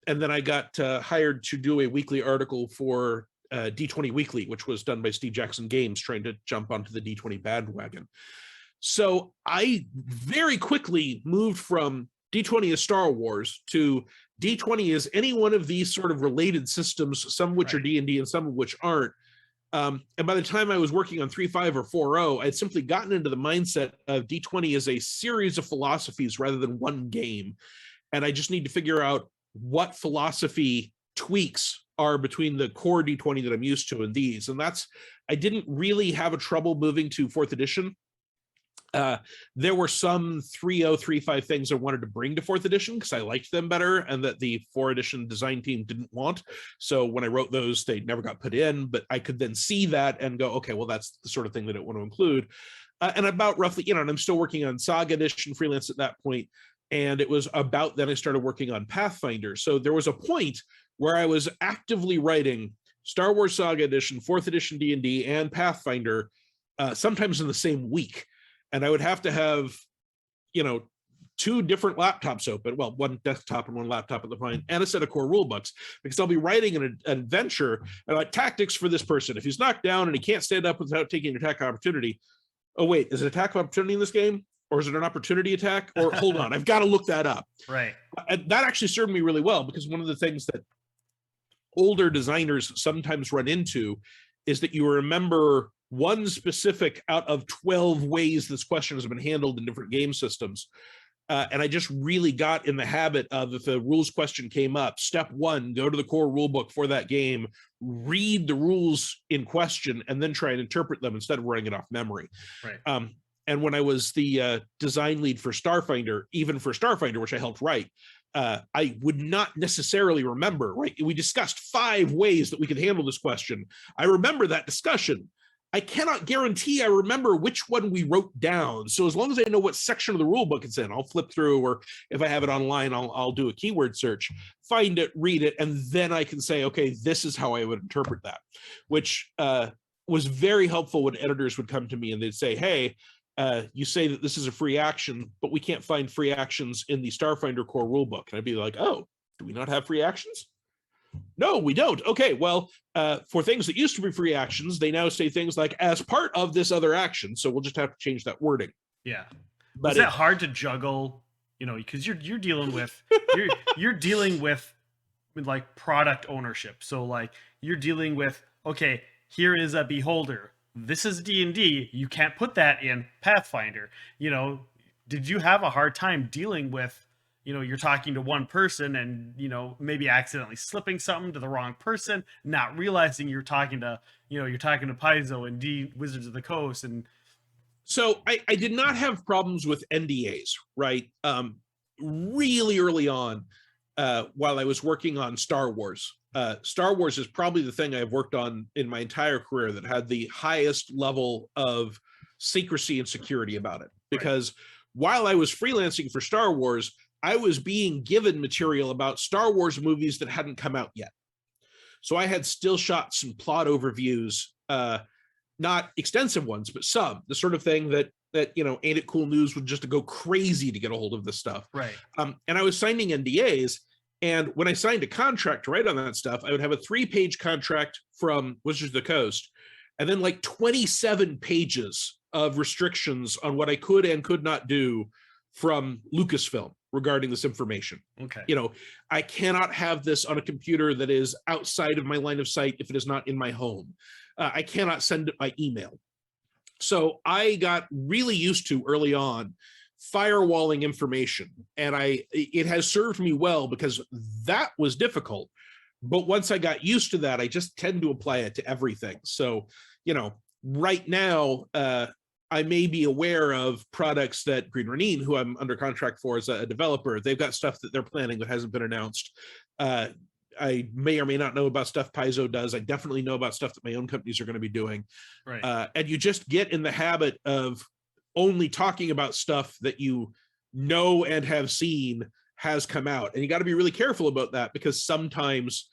then I got hired to do a weekly article for D20 Weekly, which was done by Steve Jackson Games, trying to jump onto the D20 bandwagon. So I very quickly moved from D20 is Star Wars to D20 is any one of these sort of related systems, some of which are D&D and some of which aren't. And by the time I was working on 3.5 or 4.0, I'd simply gotten into the mindset of D20 as a series of philosophies rather than one game. And I just need to figure out what philosophy tweaks are between the core D20 that I'm used to and these. And I didn't really have a trouble moving to 4th edition. There were some 3.0, 3.5 things I wanted to bring to 4th edition because I liked them better and that the 4th edition design team didn't want. So when I wrote those, they never got put in, but I could then see that and go, okay, well, that's the sort of thing that I want to include. And about roughly, and I'm still working on Saga Edition freelance at that point. And it was about then I started working on Pathfinder. So there was a point where I was actively writing Star Wars Saga Edition, 4th edition D&D, and Pathfinder, sometimes in the same week. And I would have to have, 2 different laptops open, well, one desktop and one laptop at the point, and a set of core rule books, because I'll be writing an adventure about tactics for this person. If he's knocked down and he can't stand up without taking an attack opportunity, oh, wait, is it attack opportunity in this game? Or is it an opportunity attack? Or hold on, I've got to look that up. Right. And that actually served me really well, because one of the things that older designers sometimes run into is that you remember one specific out of 12 ways this question has been handled in different game systems. And I just really got in the habit of, if a rules question came up, step 1, go to the core rule book for that game, read the rules in question, and then try and interpret them instead of running it off memory. Right. And when I was the design lead for Starfinder, even for Starfinder, which I helped write, I would not necessarily remember, right? We discussed 5 ways that we could handle this question. I remember that discussion. I cannot guarantee I remember which one we wrote down. So as long as I know what section of the rule book it's in, I'll flip through, or if I have it online, I'll do a keyword search, find it, read it, and then I can say, okay, this is how I would interpret that, which was very helpful when editors would come to me and they'd say, hey, you say that this is a free action, but we can't find free actions in the Starfinder core rulebook. And I'd be like, oh, do we not have free actions? No, we don't. Okay, well, for things that used to be free actions, they now say things like as part of this other action. So we'll just have to change that wording. Yeah. But is that hard to juggle? Because you're dealing with you're dealing with like product ownership. So like you're dealing with, okay, here is a beholder. This is D&D. You can't put that in Pathfinder. Did you have a hard time dealing with, you're talking to one person and, maybe accidentally slipping something to the wrong person, not realizing you're talking to Paizo and D Wizards of the Coast. And so I did not have problems with NDAs, right? Really early on, while I was working on Star Wars. Star Wars is probably the thing I've worked on in my entire career that had the highest level of secrecy and security about it. Because while I was freelancing for Star Wars, I was being given material about Star Wars movies that hadn't come out yet. So I had still shots and plot overviews, not extensive ones, but some, the sort of thing that Ain't It Cool News would just go crazy to get a hold of this stuff. Right. And I was signing NDAs. And when I signed a contract to write on that stuff, I would have a 3-page contract from Wizards of the Coast, and then like 27 pages of restrictions on what I could and could not do from Lucasfilm regarding this information. Okay. I cannot have this on a computer that is outside of my line of sight if it is not in my home. I cannot send it by email. So I got really used to early on firewalling information, and it has served me well because that was difficult. But once I got used to that, I just tend to apply it to everything. So, right now, I may be aware of products that Green Ronin, who I'm under contract for as a developer, they've got stuff that they're planning that hasn't been announced. I may or may not know about stuff Paizo does. I definitely know about stuff that my own companies are going to be doing. Right. And you just get in the habit of only talking about stuff that you know and have seen, has come out, and you got to be really careful about that, because sometimes,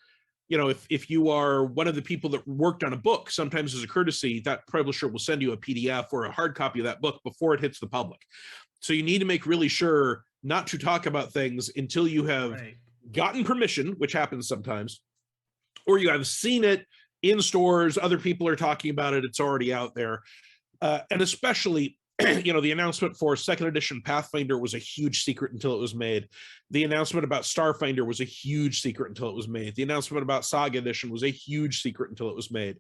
you know, if you are one of the people that worked on a book, sometimes as a courtesy, that publisher will send you a PDF or a hard copy of that book before it hits the public. So you need to make really sure not to talk about things until you have gotten permission, which happens sometimes, or you have seen it in stores, other people are talking about it, it's already out there. And especially, you know, the announcement for second edition Pathfinder was a huge secret until it was made. The announcement about Starfinder was a huge secret until it was made. The announcement about Saga Edition was a huge secret until it was made.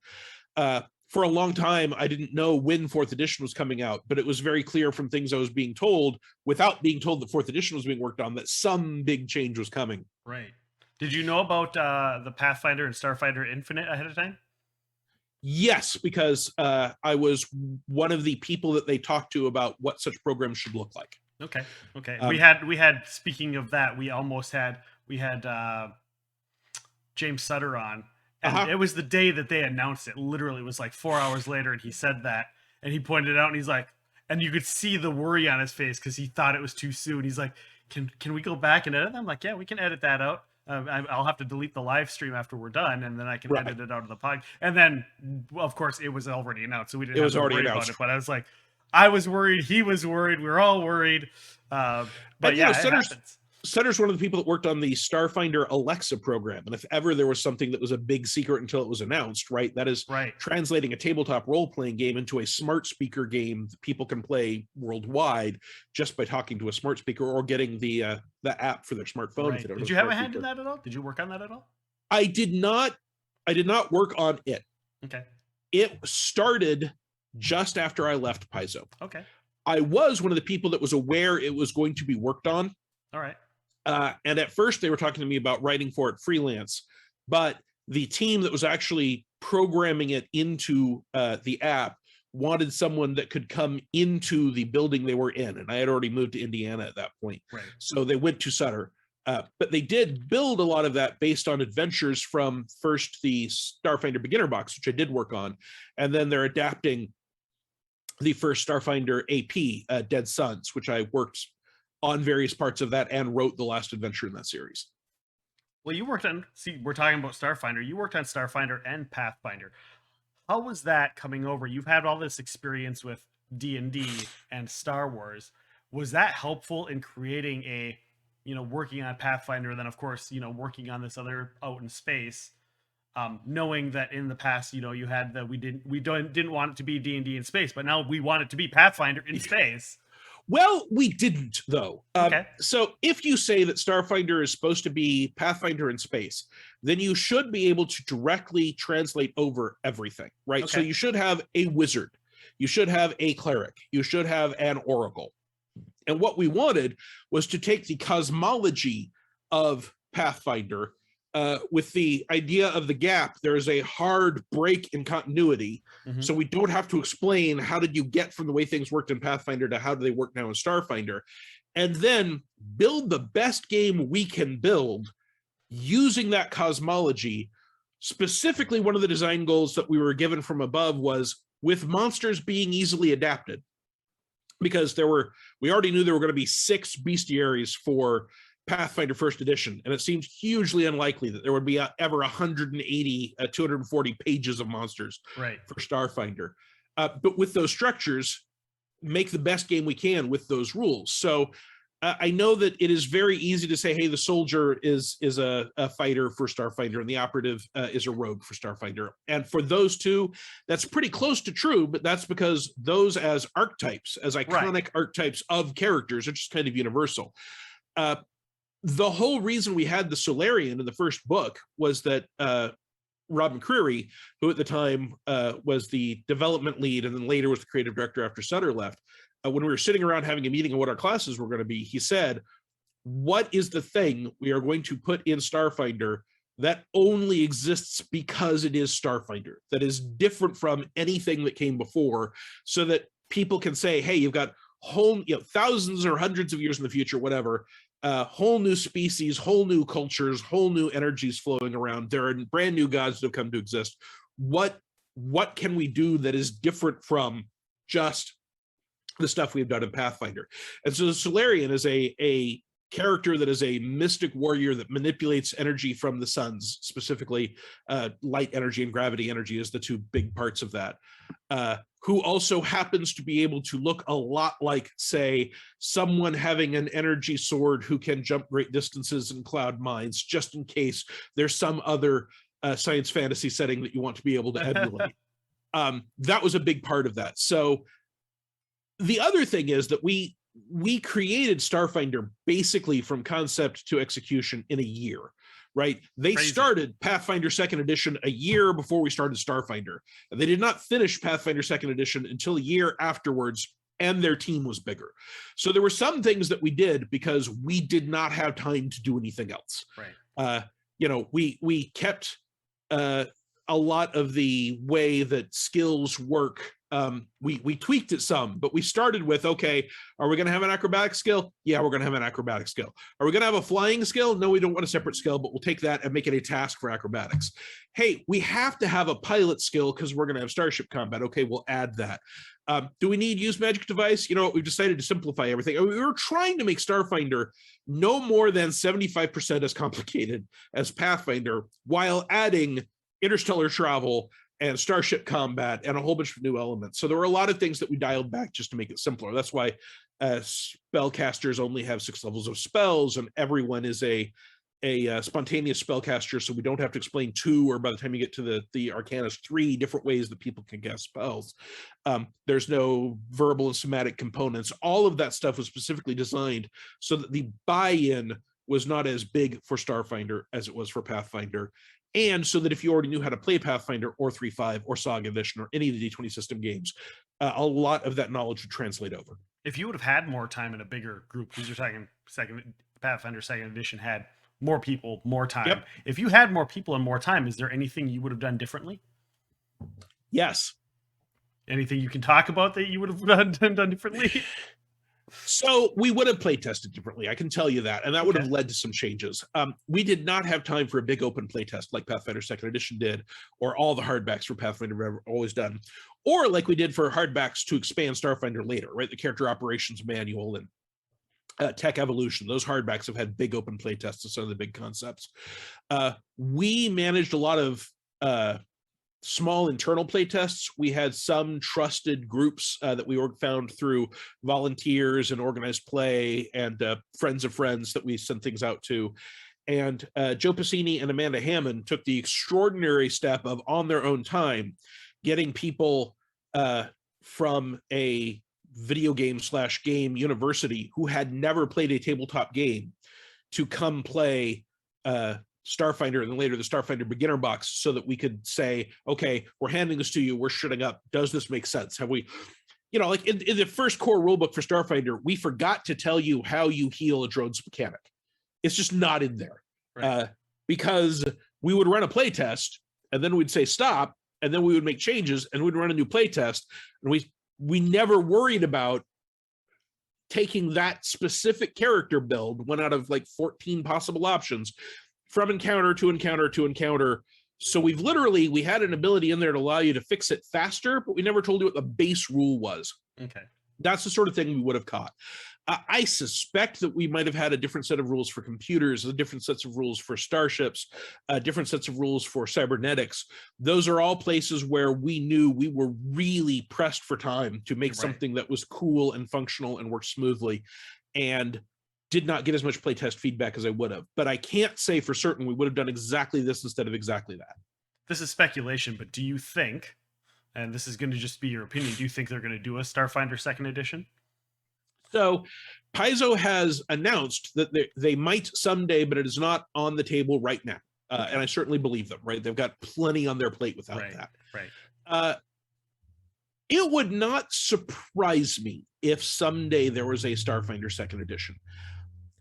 For a long time, I didn't know when 4th edition was coming out, but it was very clear from things I was being told, without being told that 4th edition was being worked on, that some big change was coming. Right. Did you know about the Pathfinder and Starfinder Infinite ahead of time? Yes, because I was one of the people that they talked to about what such programs should look like. Okay. We had Speaking of that, we had James Sutter on, and it was the day that they announced it. Literally, it was like 4 hours later, and he said that, and he pointed it out, and he's like, and you could see the worry on his face because he thought it was too soon. He's like, "Can we go back and edit them?" I'm like, "Yeah, we can edit that out. I'll have to delete the live stream after we're done, and then I can edit it out of the pod." And then, of course, it was already announced, so we didn't have to worry about it. But I was like, I was worried, he was worried, we were all worried. But yeah, it happens. Sutter's one of the people that worked on the Starfinder Alexa program, and if ever there was something that was a big secret until it was announced, right, that is translating a tabletop role-playing game into a smart speaker game that people can play worldwide just by talking to a smart speaker or getting the app for their smartphone. Right. Did you have a hand in that at all? Did you work on that at all? I did not work on it. Okay. It started just after I left Paizo. Okay. I was one of the people that was aware it was going to be worked on. All right. And at first they were talking to me about writing for it freelance, but the team that was actually programming it into the app wanted someone that could come into the building they were in. And I had already moved to Indiana at that point. Right. So they went to Sutter. But they did build a lot of that based on adventures from first the Starfinder beginner box, which I did work on. And then they're adapting the first Starfinder AP, Dead Suns, which I worked on various parts of that and wrote the last adventure in that series. Well, you worked on, we're talking about Starfinder. You worked on Starfinder and Pathfinder. How was that coming over? You've had all this experience with D&D and Star Wars. Was that helpful in creating a, working on Pathfinder, and then of course, working on this other out in space, knowing that in the past, you had that we didn't want it to be D&D in space, but now we want it to be Pathfinder in space. Well, we didn't, though. Okay. So if you say that Starfinder is supposed to be Pathfinder in space, then you should be able to directly translate over everything, right? Okay. So you should have a wizard. You should have a cleric. You should have an oracle. And what we wanted was to take the cosmology of Pathfinder with the idea of the gap. There is a hard break in continuity. Mm-hmm. So we don't have to explain how did you get from the way things worked in Pathfinder to how do they work now in Starfinder, and then build the best game we can build using that cosmology. Specifically, one of the design goals that we were given from above was with monsters being easily adapted, because we already knew there were going to be 6 bestiaries for Pathfinder First Edition, and it seemed hugely unlikely that there would be ever 180, 240 pages of monsters for Starfinder. But with those structures, make the best game we can with those rules. So I know that it is very easy to say, hey, the soldier is a fighter for Starfinder, and the operative is a rogue for Starfinder. And for those two, that's pretty close to true, but that's because those as archetypes, as iconic archetypes of characters, are just kind of universal. The whole reason we had the Solarian in the first book was that Rob McCreary, who at the time was the development lead and then later was the creative director after Sutter left, when we were sitting around having a meeting on what our classes were going to be, he said, what is the thing we are going to put in Starfinder that only exists because it is Starfinder, that is different from anything that came before, so that people can say, hey, you've got whole, thousands or hundreds of years in the future, whatever, whole new species, whole new cultures, whole new energies flowing around. There are brand new gods that have come to exist. What can we do that is different from just the stuff we've done in Pathfinder? And so the Solarian is a character that is a mystic warrior that manipulates energy from the suns, specifically light energy and gravity energy is the two big parts of that, who also happens to be able to look a lot like, say, someone having an energy sword who can jump great distances in cloud mines, just in case there's some other science fantasy setting that you want to be able to emulate. That was a big part of that. So the other thing is that we created Starfinder basically from concept to execution in a year, right? They Crazy. started Pathfinder 2nd Edition a year before we started Starfinder. And they did not finish Pathfinder 2nd Edition until a year afterwards, and their team was bigger. So there were some things that we did because we did not have time to do anything else. Right. We kept a lot of the way that skills work. We tweaked it some, but we started with, okay, are we going to have an acrobatic skill? Yeah, we're going to have an acrobatic skill. Are we going to have a flying skill? No, we don't want a separate skill, but we'll take that and make it a task for acrobatics. Hey, we have to have a pilot skill because we're going to have starship combat. Okay, we'll add that. Do we need use magic device? You know what? We've decided to simplify everything. We were trying to make Starfinder no more than 75% as complicated as Pathfinder, while adding interstellar travel and starship combat and a whole bunch of new elements. So there were a lot of things that we dialed back just to make it simpler. That's why spellcasters only have 6 levels of spells, and everyone is a spontaneous spellcaster, so we don't have to explain 2, or by the time you get to the Arcanas, 3 different ways that people can cast spells. There's no verbal and somatic components. All of that stuff was specifically designed so that the buy-in was not as big for Starfinder as it was for Pathfinder. And so that if you already knew how to play Pathfinder or 3.5 or Saga Edition or any of the D20 system games, a lot of that knowledge would translate over. If you would have had more time in a bigger group, because you're talking Pathfinder 2nd Edition had more people, more time. Yep. If you had more people and more time, is there anything you would have done differently? Yes. Anything you can talk about that you would have done differently? So we would have play tested differently, I can tell you that, and that would have led to some changes. We did not have time for a big open play test like Pathfinder 2nd Edition did, or all the hardbacks for Pathfinder we've always done, or like we did for hardbacks to expand Starfinder later, right? The character operations manual and tech evolution. Those hardbacks have had big open play tests of some of the big concepts. We managed a lot of small internal play tests. We had some trusted groups that we found through volunteers and organized play and friends of friends that we sent things out to. And Joe Pacini and Amanda Hammond took the extraordinary step of, on their own time, getting people from a video game/game university who had never played a tabletop game to come play Starfinder and then later the Starfinder beginner box, so that we could say, okay, we're handing this to you, we're shutting up. Does this make sense? Have we, like in the first core rulebook for Starfinder, we forgot to tell you how you heal a drone's mechanic. It's just not in there. Right. Because we would run a play test and then we'd say stop, and then we would make changes and we'd run a new play test. And we never worried about taking that specific character build, one out of like 14 possible options, from encounter to encounter to encounter. So we had an ability in there to allow you to fix it faster, but we never told you what the base rule was. Okay. That's the sort of thing we would have caught. I suspect that we might have had a different set of rules for computers, a different sets of rules for starships, different sets of rules for cybernetics. Those are all places where we knew we were really pressed for time to make something that was cool and functional and worked smoothly, and did not get as much playtest feedback as I would have. But I can't say for certain we would have done exactly this instead of exactly that. This is speculation, but do you think, and this is going to just be your opinion, do you think they're going to do a Starfinder 2nd Edition? So Paizo has announced that they might someday, but it is not on the table right now. And I certainly believe them, right? They've got plenty on their plate without that. Right. It would not surprise me if someday there was a Starfinder 2nd Edition.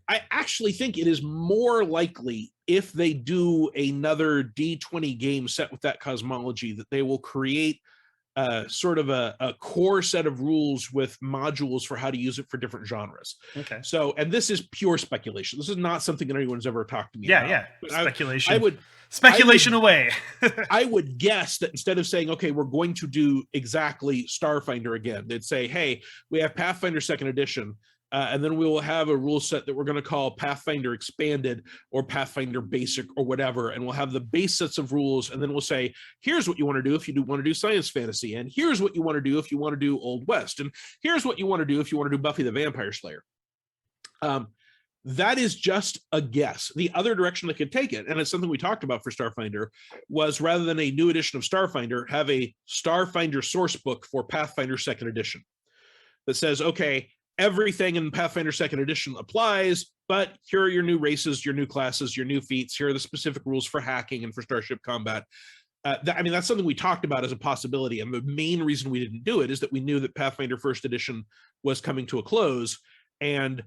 I actually think it is more likely, if they do another D20 game set with that cosmology, that they will create sort of a core set of rules with modules for how to use it for different genres. Okay. So, and this is pure speculation. This is not something that anyone's ever talked to me about. Yeah. Speculation. I would away. I would guess that instead of saying, okay, we're going to do exactly Starfinder again, they'd say, hey, we have Pathfinder 2nd Edition. And then we will have a rule set that we're going to call Pathfinder Expanded or Pathfinder Basic or whatever. And we'll have the base sets of rules. And then we'll say, here's what you want to do if you do want to do science fantasy. And here's what you want to do if you want to do Old West. And here's what you want to do if you want to do Buffy the Vampire Slayer. That is just a guess. The other direction they could take it, and it's something we talked about for Starfinder, was rather than a new edition of Starfinder, have a Starfinder source book for Pathfinder 2nd edition that says, okay, everything in Pathfinder 2nd edition applies, but here are your new races, your new classes, your new feats. Here are the specific rules for hacking and for starship combat. That's something we talked about as a possibility. And the main reason we didn't do it is that we knew that Pathfinder 1st edition was coming to a close, and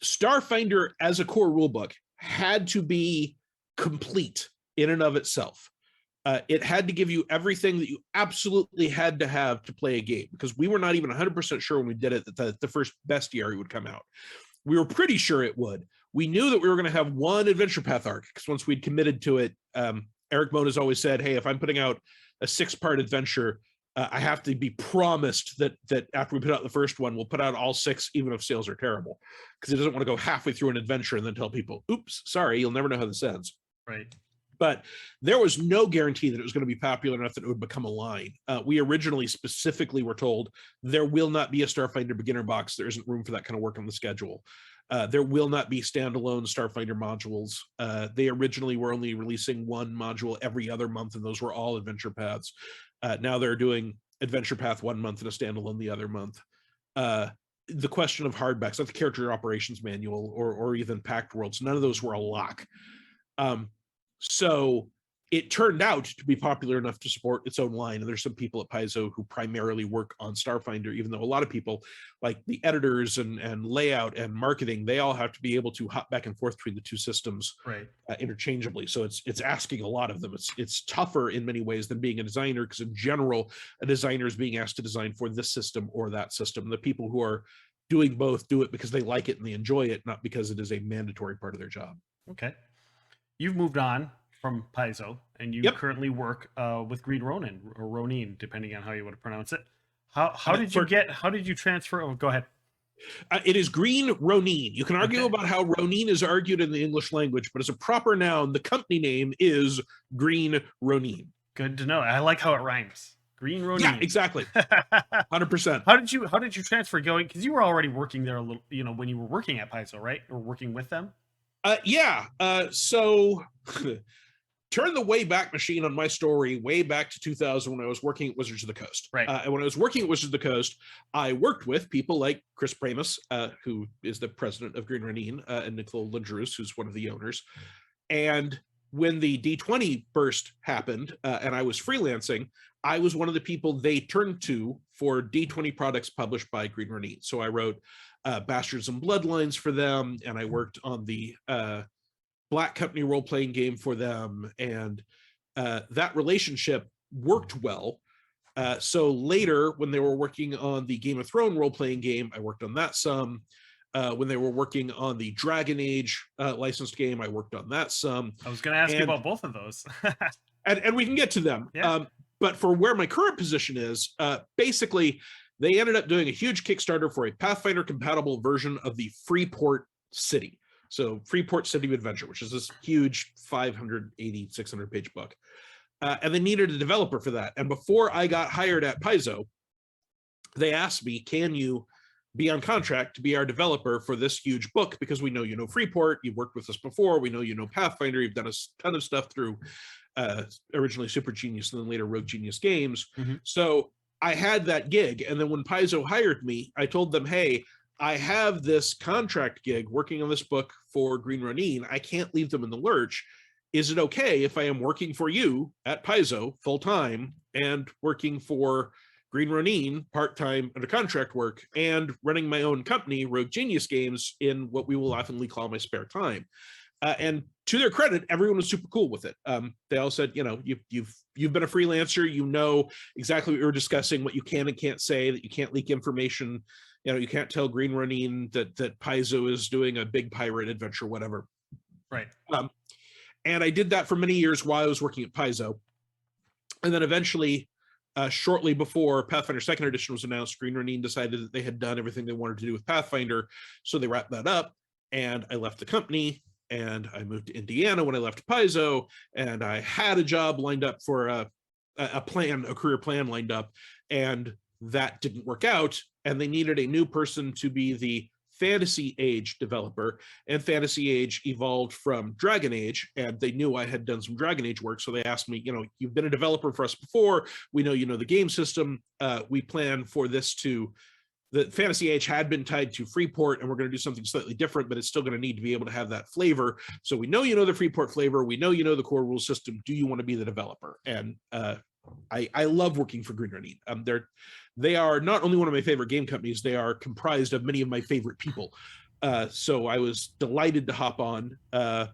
Starfinder as a core rulebook had to be complete in and of itself. It had to give you everything that you absolutely had to have to play a game, because we were not even 100% sure when we did it that the first bestiary would come out. We were pretty sure it would. We knew that we were going to have one adventure path arc, because once we'd committed to it, Eric Bone has always said, hey, if I'm putting out a 6-part adventure, I have to be promised that after we put out the first one, we'll put out all 6, even if sales are terrible, because he doesn't want to go halfway through an adventure and then tell people, oops, sorry, you'll never know how this ends. Right. But there was no guarantee that it was going to be popular enough that it would become a line. We originally specifically were told there will not be a Starfinder beginner box. There isn't room for that kind of work on the schedule. There will not be standalone Starfinder modules. They originally were only releasing one module every other month, and those were all adventure paths. Now they're doing adventure path one month and a standalone the other month. The question of hardbacks, like the character operations manual or even Pact Worlds, none of those were a lock. So it turned out to be popular enough to support its own line. And there's some people at Paizo who primarily work on Starfinder, even though a lot of people, like the editors and layout and marketing, they all have to be able to hop back and forth between the two systems interchangeably. So it's asking a lot of them. It's tougher in many ways than being a designer, because in general, a designer is being asked to design for this system or that system. The people who are doing both do it because they like it and they enjoy it, not because it is a mandatory part of their job. Okay. You've moved on from Paizo, and you currently work with Green Ronin, or Ronin, depending on how you want to pronounce it. How did you transfer? Oh, go ahead. It is Green Ronin. You can argue about how Ronin is argued in the English language, but as a proper noun, the company name is Green Ronin. Good to know. I like how it rhymes. Green Ronin. Yeah, exactly. 100%. How did you transfer going? Because you were already working there a little, when you were working at Paizo, right? Or working with them? So turn the way back machine on my story way back to 2000 when I was working at Wizards of the Coast. Right. And when I was working at Wizards of the Coast, I worked with people like Chris Pramus, who is the president of Green Ronin, and Nicole Lingerus, who's one of the owners. And when the D20 burst happened and I was freelancing, I was one of the people they turned to for D20 products published by Green Ronin. So I wrote Bastards and Bloodlines for them, and I worked on the Black Company role-playing game for them, and that relationship worked well. So later, when they were working on the Game of Thrones role-playing game, I worked on that some. When they were working on the Dragon Age licensed game, I worked on that some. I was going to ask you about both of those. and we can get to them. Yeah. But for where my current position is, basically, they ended up doing a huge Kickstarter for a Pathfinder-compatible version of the Freeport City. So Freeport City Adventure, which is this huge 580, 600-page book. And they needed a developer for that. And before I got hired at Paizo, they asked me, can you be on contract to be our developer for this huge book? Because we know you know Freeport, you've worked with us before, we know you know Pathfinder, you've done a ton of stuff through originally Super Genius and then later Rogue Genius Games. Mm-hmm. So I had that gig. And then when Paizo hired me, I told them, hey, I have this contract gig working on this book for Green Ronin. I can't leave them in the lurch. Is it okay if I am working for you at Paizo full-time and working for Green Ronin part-time under contract work and running my own company, Rogue Genius Games, in what we will oftenly call my spare time? And to their credit, everyone was super cool with it. They all said, you've been a freelancer, you know exactly what we were discussing, what you can and can't say, that you can't leak information. You can't tell Green Ronin that Paizo is doing a big pirate adventure, whatever. Right. And I did that for many years while I was working at Paizo. And then eventually shortly before Pathfinder 2nd Edition was announced, Green Ronin decided that they had done everything they wanted to do with Pathfinder, so they wrapped that up, and I left the company, and I moved to Indiana when I left Paizo, and I had a job lined up for a career plan lined up, and that didn't work out, and they needed a new person to be the Fantasy Age developer, and Fantasy Age evolved from Dragon Age, and they knew I had done some Dragon Age work, so they asked me, you've been a developer for us before, we know you know the game system, we plan for this to, the Fantasy Age had been tied to Freeport, and we're going to do something slightly different, but it's still going to need to be able to have that flavor, so we know you know the Freeport flavor, we know you know the core rule system, do you want to be the developer? And I love working for Green Ronin. They are not only one of my favorite game companies, they are comprised of many of my favorite people. So I was delighted to hop on, and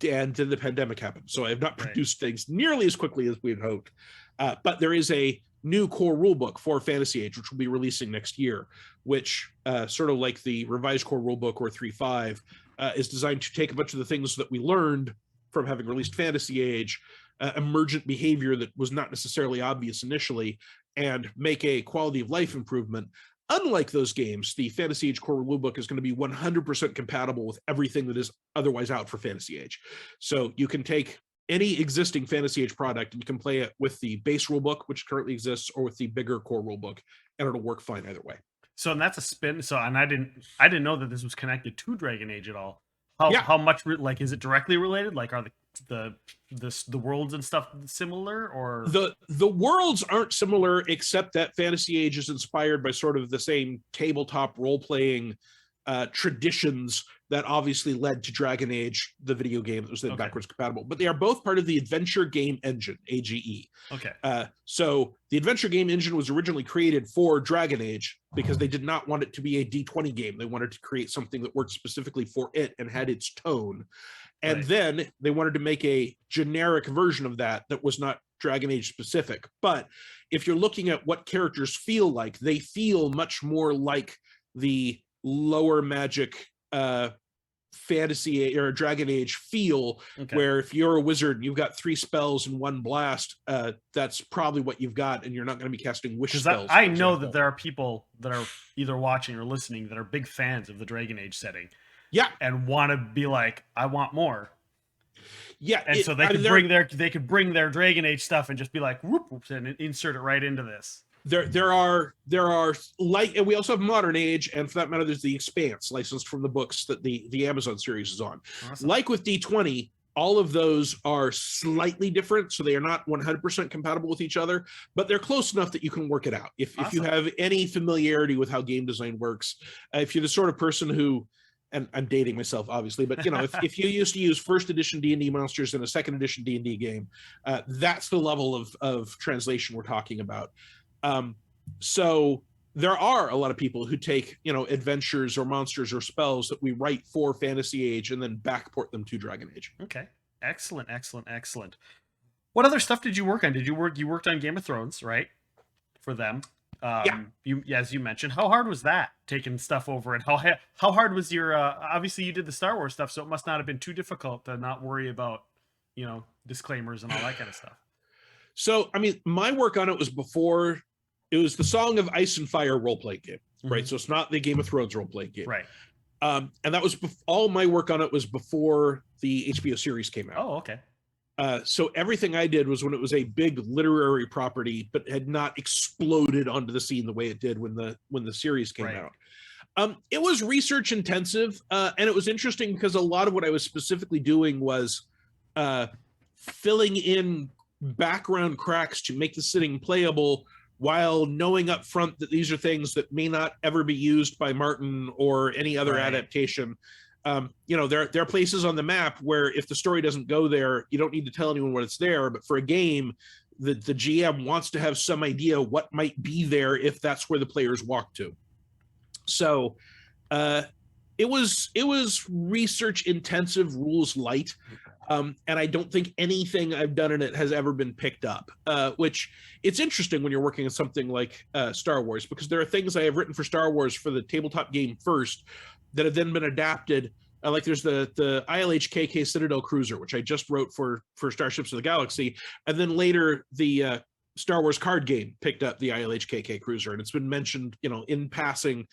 then the pandemic happened. So I have not produced things nearly as quickly as we had hoped. But there is a new core rulebook for Fantasy Age, which will be releasing next year, which sort of like the revised core rulebook or 3.5, is designed to take a bunch of the things that we learned from having released Fantasy Age, emergent behavior that was not necessarily obvious initially, and make a quality of life improvement. Unlike those games, the Fantasy Age core rulebook is going to be 100% compatible with everything that is otherwise out for Fantasy Age. So you can take any existing Fantasy Age product and you can play it with the base rulebook, which currently exists, or with the bigger core rulebook, and it'll work fine either way. So, and that's a spin. So, and I didn't know that this was connected to Dragon Age at all. How much, like, is it directly related? Like, are the worlds and stuff similar, or the worlds aren't similar, except that Fantasy Age is inspired by sort of the same tabletop role-playing traditions that obviously led to Dragon Age, the video game that was then backwards compatible. But they are both part of the Adventure Game Engine, AGE. Okay. So the Adventure Game Engine was originally created for Dragon Age because they did not want it to be a D20 game. They wanted to create something that worked specifically for it and had its tone. And then they wanted to make a generic version of that was not Dragon Age specific. But if you're looking at what characters feel like, they feel much more like the lower magic Fantasy or Dragon Age feel, where if you're a wizard and you've got 3 spells and 1 blast, that's probably what you've got, and you're not going to be casting wish spells. I know that there are people that are either watching or listening that are big fans of the Dragon Age setting. Yeah, and want to be like, I want more. Yeah, and so they could bring their Dragon Age stuff and just be like, whoop, whoops, and insert it right into this. There are like, and we also have Modern Age, and for that matter, there's the Expanse, licensed from the books that the Amazon series is on. Awesome. Like with D20, all of those are slightly different, so they are not 100% compatible with each other, but they're close enough that you can work it out. If you have any familiarity with how game design works, if you're the sort of person who, and I'm dating myself, obviously, but if you used to use first edition D&D monsters in a second edition D&D game, that's the level of translation we're talking about. So there are a lot of people who take, adventures or monsters or spells that we write for Fantasy Age and then backport them to Dragon Age. Okay. Excellent. What other stuff did you work on? You worked on Game of Thrones, right? For them. As you mentioned, how hard was that, taking stuff over, and how hard was your obviously you did the Star Wars stuff, so it must not have been too difficult to not worry about disclaimers and all that kind of stuff. So I mean, my work on it was before. It was the Song of Ice and Fire role-playing game, right? So it's not the Game of Thrones role-playing game, right? And that was all my work on it was before the HBO series came out. Oh, okay. So everything I did was when it was a big literary property, but had not exploded onto the scene the way it did when the series came out. It was research intensive, and it was interesting because a lot of what I was specifically doing was filling in background cracks to make the setting playable, while knowing up front that these are things that may not ever be used by Martin or any other adaptation. There are places on the map where if the story doesn't go there, you don't need to tell anyone what it's there. But for a game, the GM wants to have some idea what might be there if that's where the players walk to. So it was research intensive, rules light. And I don't think anything I've done in it has ever been picked up, which it's interesting when you're working on something like Star Wars, because there are things I have written for Star Wars for the tabletop game first that have then been adapted. Like there's the ILHKK Citadel Cruiser, which I just wrote for Starships of the Galaxy. And then later the Star Wars card game picked up the ILHKK Cruiser, and it's been mentioned, in passing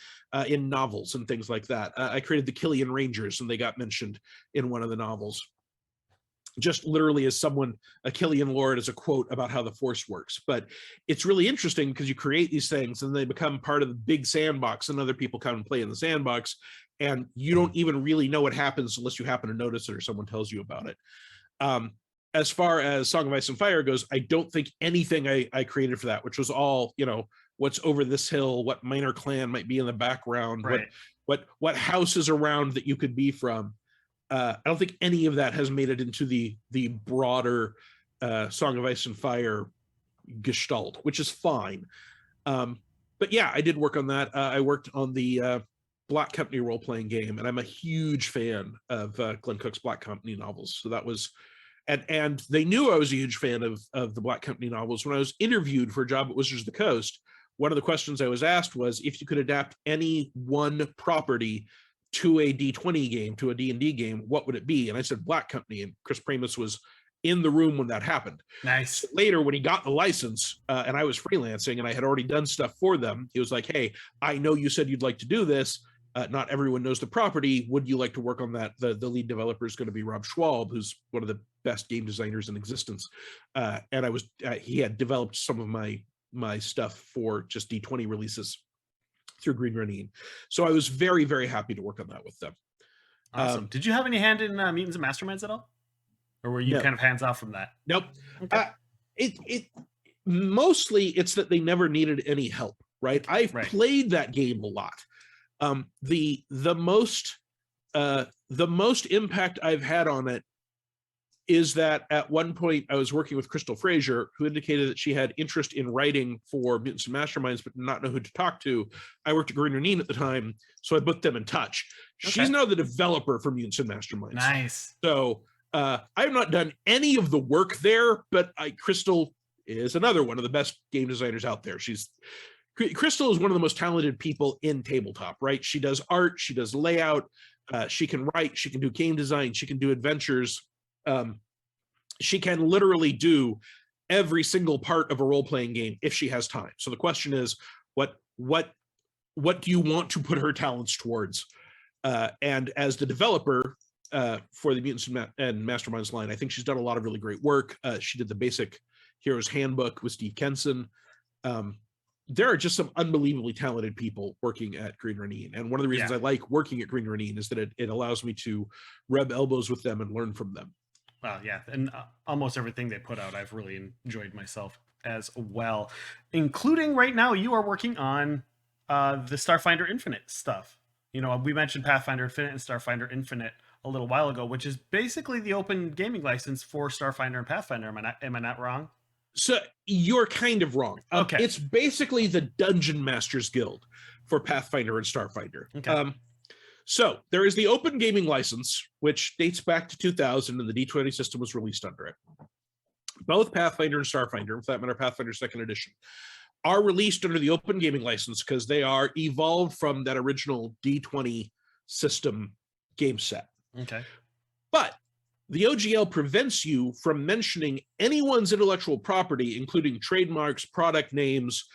in novels and things like that. I created the Killian Rangers, and they got mentioned in one of the novels. Just literally as a Killian Lord, as a quote about how the Force works. But it's really interesting because you create these things and they become part of the big sandbox, and other people come and play in the sandbox, and you don't even really know what happens unless you happen to notice it or someone tells you about it. As far as Song of Ice and Fire goes, I don't think anything I created for that, which was all, what's over this hill, what minor clan might be in the background, Right. what house is around that you could be from. I don't think any of that has made it into the broader Song of Ice and Fire gestalt, which is fine. But yeah, I did work on that. I worked on the Black Company role-playing game, and I'm a huge fan of Glenn Cook's Black Company novels. So that was, and they knew I was a huge fan of the Black Company novels. When I was interviewed for a job at Wizards of the Coast, one of the questions I was asked was if you could adapt any one property to a D20 game, to a D&D game, what would it be? And I said Black Company, and Chris Pramus was in the room when that happened. Nice. So later, when he got the license, and I was freelancing and I had already done stuff for them, he was like, hey, I know you said you'd like to do this. Not everyone knows the property. Would you like to work on that? The lead developer is going to be Rob Schwalb, who's one of the best game designers in existence. And he had developed some of my stuff for just D20 releases through Green Ronin. So I was very, very happy to work on that with them. Awesome. Did you have any hand in Mutants and Masterminds at all? Or were you kind of hands off from that? Nope. Okay. It mostly it's that they never needed any help, right? I've played that game a lot. The most impact I've had on it is that at one point I was working with Crystal Frazier, who indicated that she had interest in writing for Mutants and Masterminds, but did not know who to talk to. I worked at Green Ronin at the time, so I put them in touch. Okay. She's now the developer for Mutants and Masterminds. Nice. So I've not done any of the work there, but Crystal is another one of the best game designers out there. Crystal is one of the most talented people in tabletop, right? She does art, she does layout, she can write, she can do game design, she can do adventures. She can literally do every single part of a role-playing game if she has time. So the question is, what do you want to put her talents towards? And as the developer for the Mutants and Masterminds line, I think she's done a lot of really great work. She did the basic Heroes Handbook with Steve Kenson. There are just some unbelievably talented people working at Green Ronin. And one of the reasons I like working at Green Ronin is that it allows me to rub elbows with them and learn from them. Well, yeah, and almost everything they put out, I've really enjoyed myself as well, including right now you are working on the Starfinder Infinite stuff. We mentioned Pathfinder Infinite and Starfinder Infinite a little while ago, which is basically the open gaming license for Starfinder and Pathfinder. Am I not wrong? So you're kind of wrong. Okay. It's basically the Dungeon Masters Guild for Pathfinder and Starfinder. Okay. So there is the open gaming license, which dates back to 2000, and the D20 system was released under it. Both Pathfinder and Starfinder, for that matter, Pathfinder 2nd Edition, are released under the open gaming license because they are evolved from that original D20 system game set. Okay. But the OGL prevents you from mentioning anyone's intellectual property, including trademarks, product names,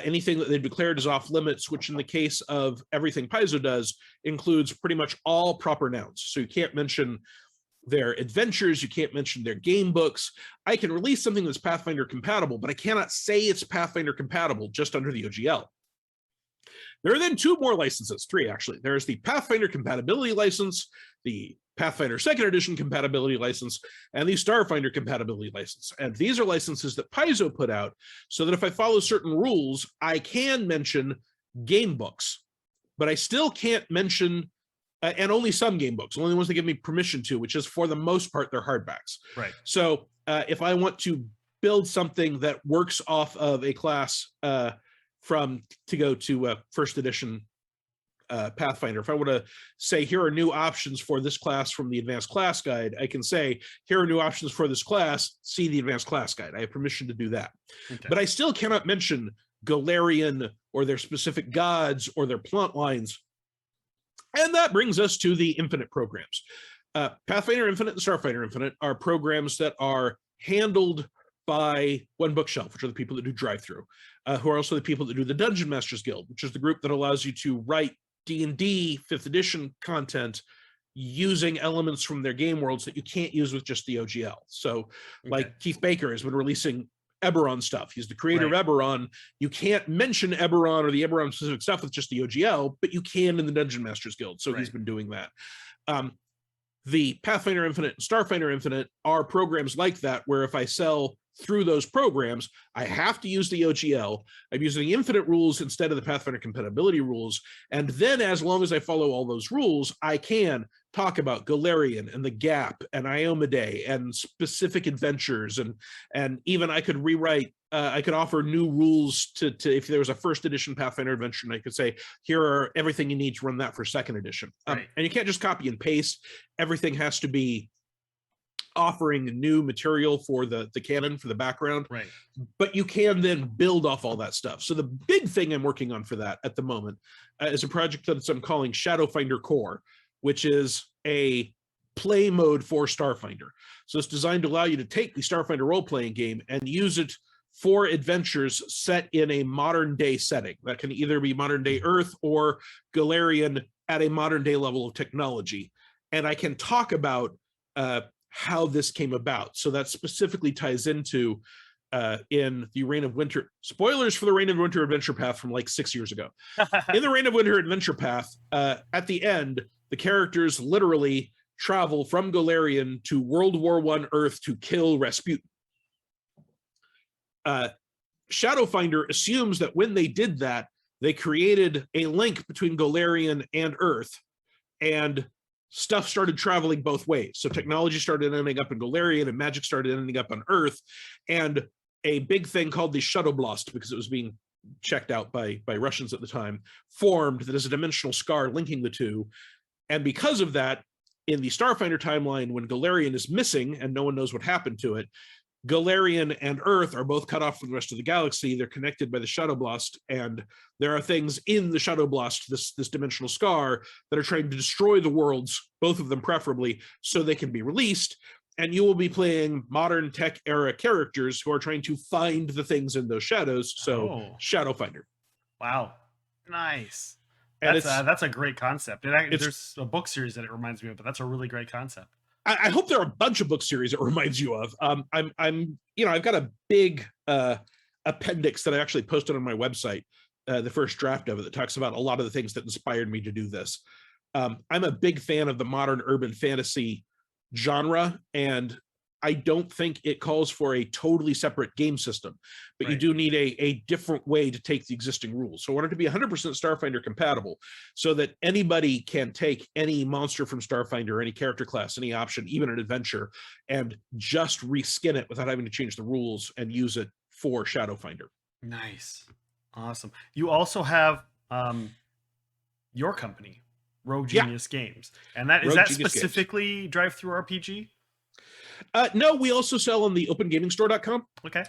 anything that they've declared as off limits, which in the case of everything Paizo does includes pretty much all proper nouns. So you can't mention their adventures, you can't mention their game books. I can release something that's Pathfinder compatible, but I cannot say it's Pathfinder compatible just under the OGL. There are then two more licenses, three actually. There's the Pathfinder compatibility license, the Pathfinder 2nd Edition compatibility license, and the Starfinder compatibility license. And these are licenses that Paizo put out so that if I follow certain rules, I can mention game books, but I still can't mention, and only some game books, only the ones they give me permission to, which is for the most part, they're hardbacks. Right. So if I want to build something that works off of a class to go to first edition Pathfinder, if I want to say here are new options for this class from the advanced class guide, I can say here are new options for this class, see the advanced class guide. I have permission to do that. Okay. But I still cannot mention Golarion or their specific gods or their plot lines. And that brings us to the Infinite programs. Pathfinder Infinite and Starfinder Infinite are programs that are handled by One Bookshelf, which are the people that do Drive-Thru, who are also the people that do the Dungeon Masters Guild, which is the group that allows you to write D&D 5th edition content using elements from their game worlds that you can't use with just the OGL. So like Keith Baker has been releasing Eberron stuff. He's the creator of Eberron. You can't mention Eberron or the Eberron specific stuff with just the OGL, but you can in the Dungeon Masters Guild. So he's been doing that. The Pathfinder Infinite and Starfinder Infinite are programs like that, where if I sell through those programs, I have to use the OGL. I'm using the Infinite rules instead of the Pathfinder compatibility rules. And then as long as I follow all those rules, I can talk about Golarion and the Gap and Iomedae and specific adventures. And even I could rewrite, I could offer new rules to if there was a 1st edition Pathfinder adventure, and I could say, here are everything you need to run that for 2nd edition. And you can't just copy and paste. Everything has to be offering new material for the canon, for the background, but you can then build off all that stuff. So the big thing I'm working on for that at the moment is a project that I'm calling Shadowfinder Core, which is a play mode for Starfinder. So it's designed to allow you to take the Starfinder role-playing game and use it for adventures set in a modern day setting. That can either be modern day Earth or Golarion at a modern day level of technology. And I can talk about how this came about. So that specifically ties into in the Reign of Winter. Spoilers for the Reign of Winter adventure path from like 6 years ago. In the Reign of Winter adventure path, at the end, the characters literally travel from Golarion to World War I Earth to kill Rasputin. Shadowfinder assumes that when they did that, they created a link between Golarion and Earth, and stuff started traveling both ways. So technology started ending up in Golarion and magic started ending up on Earth. And a big thing called the Shadowblast, because it was being checked out by Russians at the time, formed that is a dimensional scar linking the two. And because of that, in the Starfinder timeline, when Golarion is missing and no one knows what happened to it, Golarion and Earth are both cut off from the rest of the galaxy. They're connected by the Shadowblast, and there are things in the Shadowblast, this dimensional scar, that are trying to destroy the worlds, both of them preferably, so they can be released. And you will be playing modern tech era characters who are trying to find the things in those shadows. So Shadowfinder. Wow, nice. And that's a great concept. There's a book series that it reminds me of, but that's a really great concept. I hope there are a bunch of book series it reminds you of. I've got a big appendix that I actually posted on my website, the first draft of it, that talks about a lot of the things that inspired me to do this. I'm a big fan of the modern urban fantasy genre, and I don't think it calls for a totally separate game system, but you do need a different way to take the existing rules. So I want it to be 100% Starfinder compatible, so that anybody can take any monster from Starfinder, any character class, any option, even an adventure, and just reskin it without having to change the rules and use it for Shadowfinder. Nice. Awesome. You also have your company, Rogue Genius Games. And is that specifically Drive-Thru RPG? No, we also sell on the opengamingstore.com. Okay.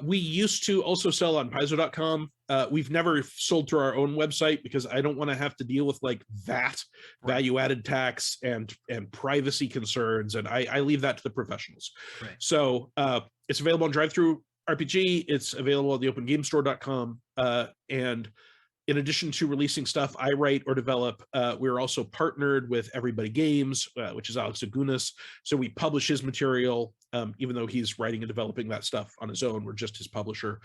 We used to also sell on Paizo.com. We've never sold through our own website because I don't want to have to deal with like VAT, value-added tax, and privacy concerns, and I leave that to the professionals. So it's available on Drive-Thru RPG. It's available at the opengamestore.com. And in addition to releasing stuff I write or develop, we're also partnered with Everybody Games, which is Alex Agunas. So we publish his material, even though he's writing and developing that stuff on his own. We're just his publisher.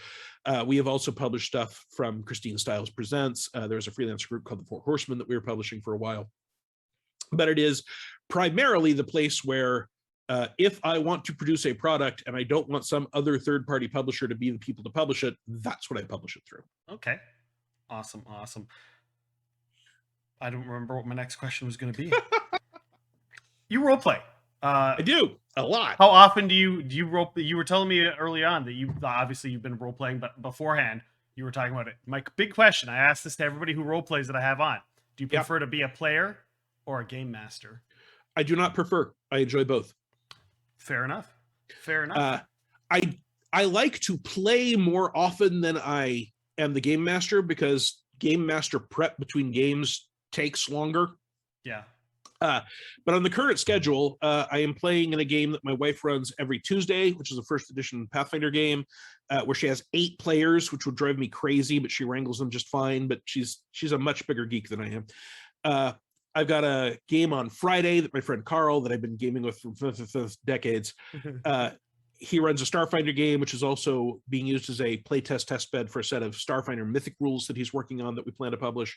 We have also published stuff from Christine Stiles Presents. There's a freelance group called the Four Horsemen that we were publishing for a while. But it is primarily the place where if I want to produce a product and I don't want some other third-party publisher to be the people to publish it, that's what I publish it through. Okay. Awesome. I don't remember what my next question was going to be. You role play. I do a lot. How often do you role? You were telling me early on that you've been role playing, but beforehand you were talking about it. My big question, I asked this to everybody who role plays that I have on. Do you prefer to be a player or a game master? I do not prefer. I enjoy both. Fair enough. I like to play more often than I am the game master, because game master prep between games takes longer. Yeah. But on the current schedule, I am playing in a game that my wife runs every Tuesday, which is a first edition Pathfinder game, where she has 8 players, which would drive me crazy, but she wrangles them just fine. But she's a much bigger geek than I am. I've got a game on Friday that my friend Carl, that I've been gaming with for decades, he runs a Starfinder game, which is also being used as a playtest testbed for a set of Starfinder mythic rules that he's working on that we plan to publish.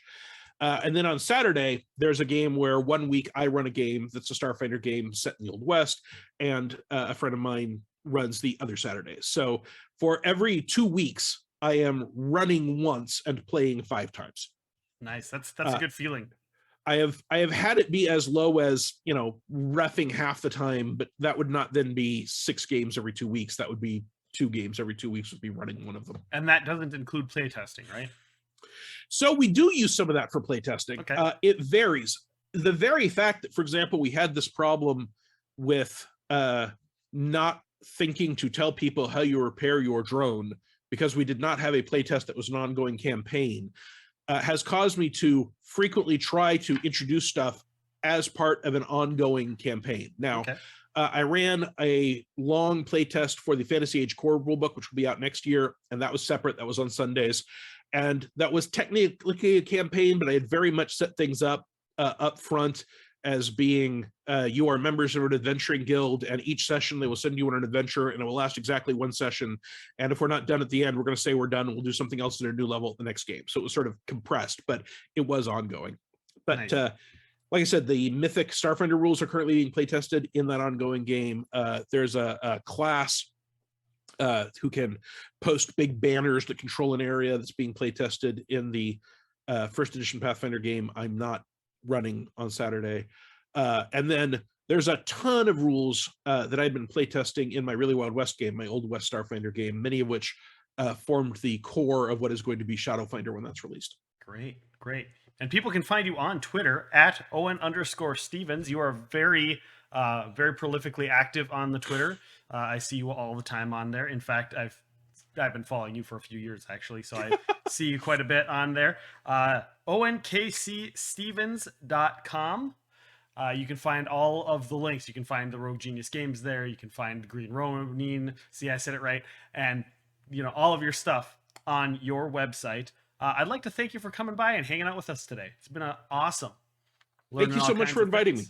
And then on Saturday, there's a game where 1 week I run a game that's a Starfinder game set in the Old West, and a friend of mine runs the other Saturdays. So for every 2 weeks, I am running once and playing 5 times. Nice. That's a good feeling. I have had it be as low as, reffing half the time, but that would not then be 6 games every 2 weeks. That would be 2 games every 2 weeks would be running one of them. And that doesn't include playtesting, right? So we do use some of that for playtesting. Okay. It varies. The very fact that, for example, we had this problem with not thinking to tell people how you repair your drone because we did not have a playtest that was an ongoing campaign, has caused me to frequently try to introduce stuff as part of an ongoing campaign. Now, Okay. I ran a long playtest for the Fantasy Age Core rulebook, which will be out next year, and that was separate. That was on Sundays. And that was technically a campaign, but I had very much set things up front as being you are members of an adventuring guild, and each session they will send you on an adventure, and it will last exactly 1 session. And if we're not done at the end, we're going to say we're done, and we'll do something else at a new level at the next game. So it was sort of compressed, but it was ongoing. But Nice. Like I said, the Mythic Starfinder rules are currently being playtested in that ongoing game. There's a class who can post big banners that control an area that's being playtested in the first edition Pathfinder game I'm not running on Saturday. And then there's a ton of rules that I've been playtesting in my Really Wild West game, my Old West Starfinder game, many of which formed the core of what is going to be Shadowfinder when that's released. Great. And people can find you on Twitter at Owen_Stevens. You are very prolifically active on the Twitter. I see you all the time on there. In fact, I've been following you for a few years, actually, so I see you quite a bit on there. OwenKCStevens.com. You can find all of the links. You can find the Rogue Genius games there. You can find Green Ronin. See, I said it right. And, all of your stuff on your website. I'd like to thank you for coming by and hanging out with us today. It's been awesome. Thank you so much for inviting me.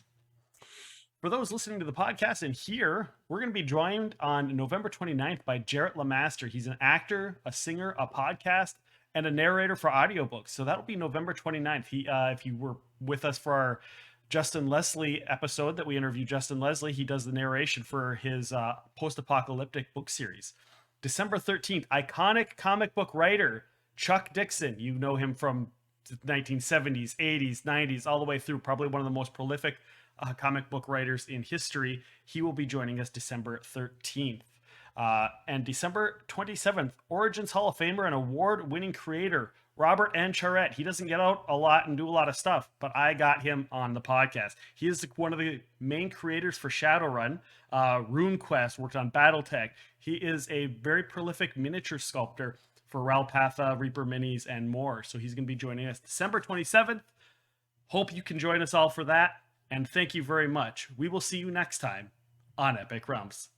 For those listening to the podcast and here, we're going to be joined on November 29th by Jarrett Lemaster. He's an actor, a singer, a podcast, and a narrator for audiobooks. So that'll be November 29th. If you were with us for our Justin Leslie episode that we interviewed Justin Leslie, he does the narration for his post-apocalyptic book series. December 13th, iconic comic book writer Chuck Dixon. You know him from the 1970s, 80s, 90s, all the way through. Probably one of the most prolific comic book writers in history. He will be joining us December 13th. And December 27th, Origins Hall of Famer and award-winning creator Robert N. Charette. He doesn't get out a lot and do a lot of stuff, but I got him on the podcast. He is one of the main creators for Shadowrun. RuneQuest, worked on Battletech. He is a very prolific miniature sculptor for Ralpatha, Reaper Minis, and more. So he's going to be joining us December 27th. Hope you can join us all for that. And thank you very much. We will see you next time on Epic Realms.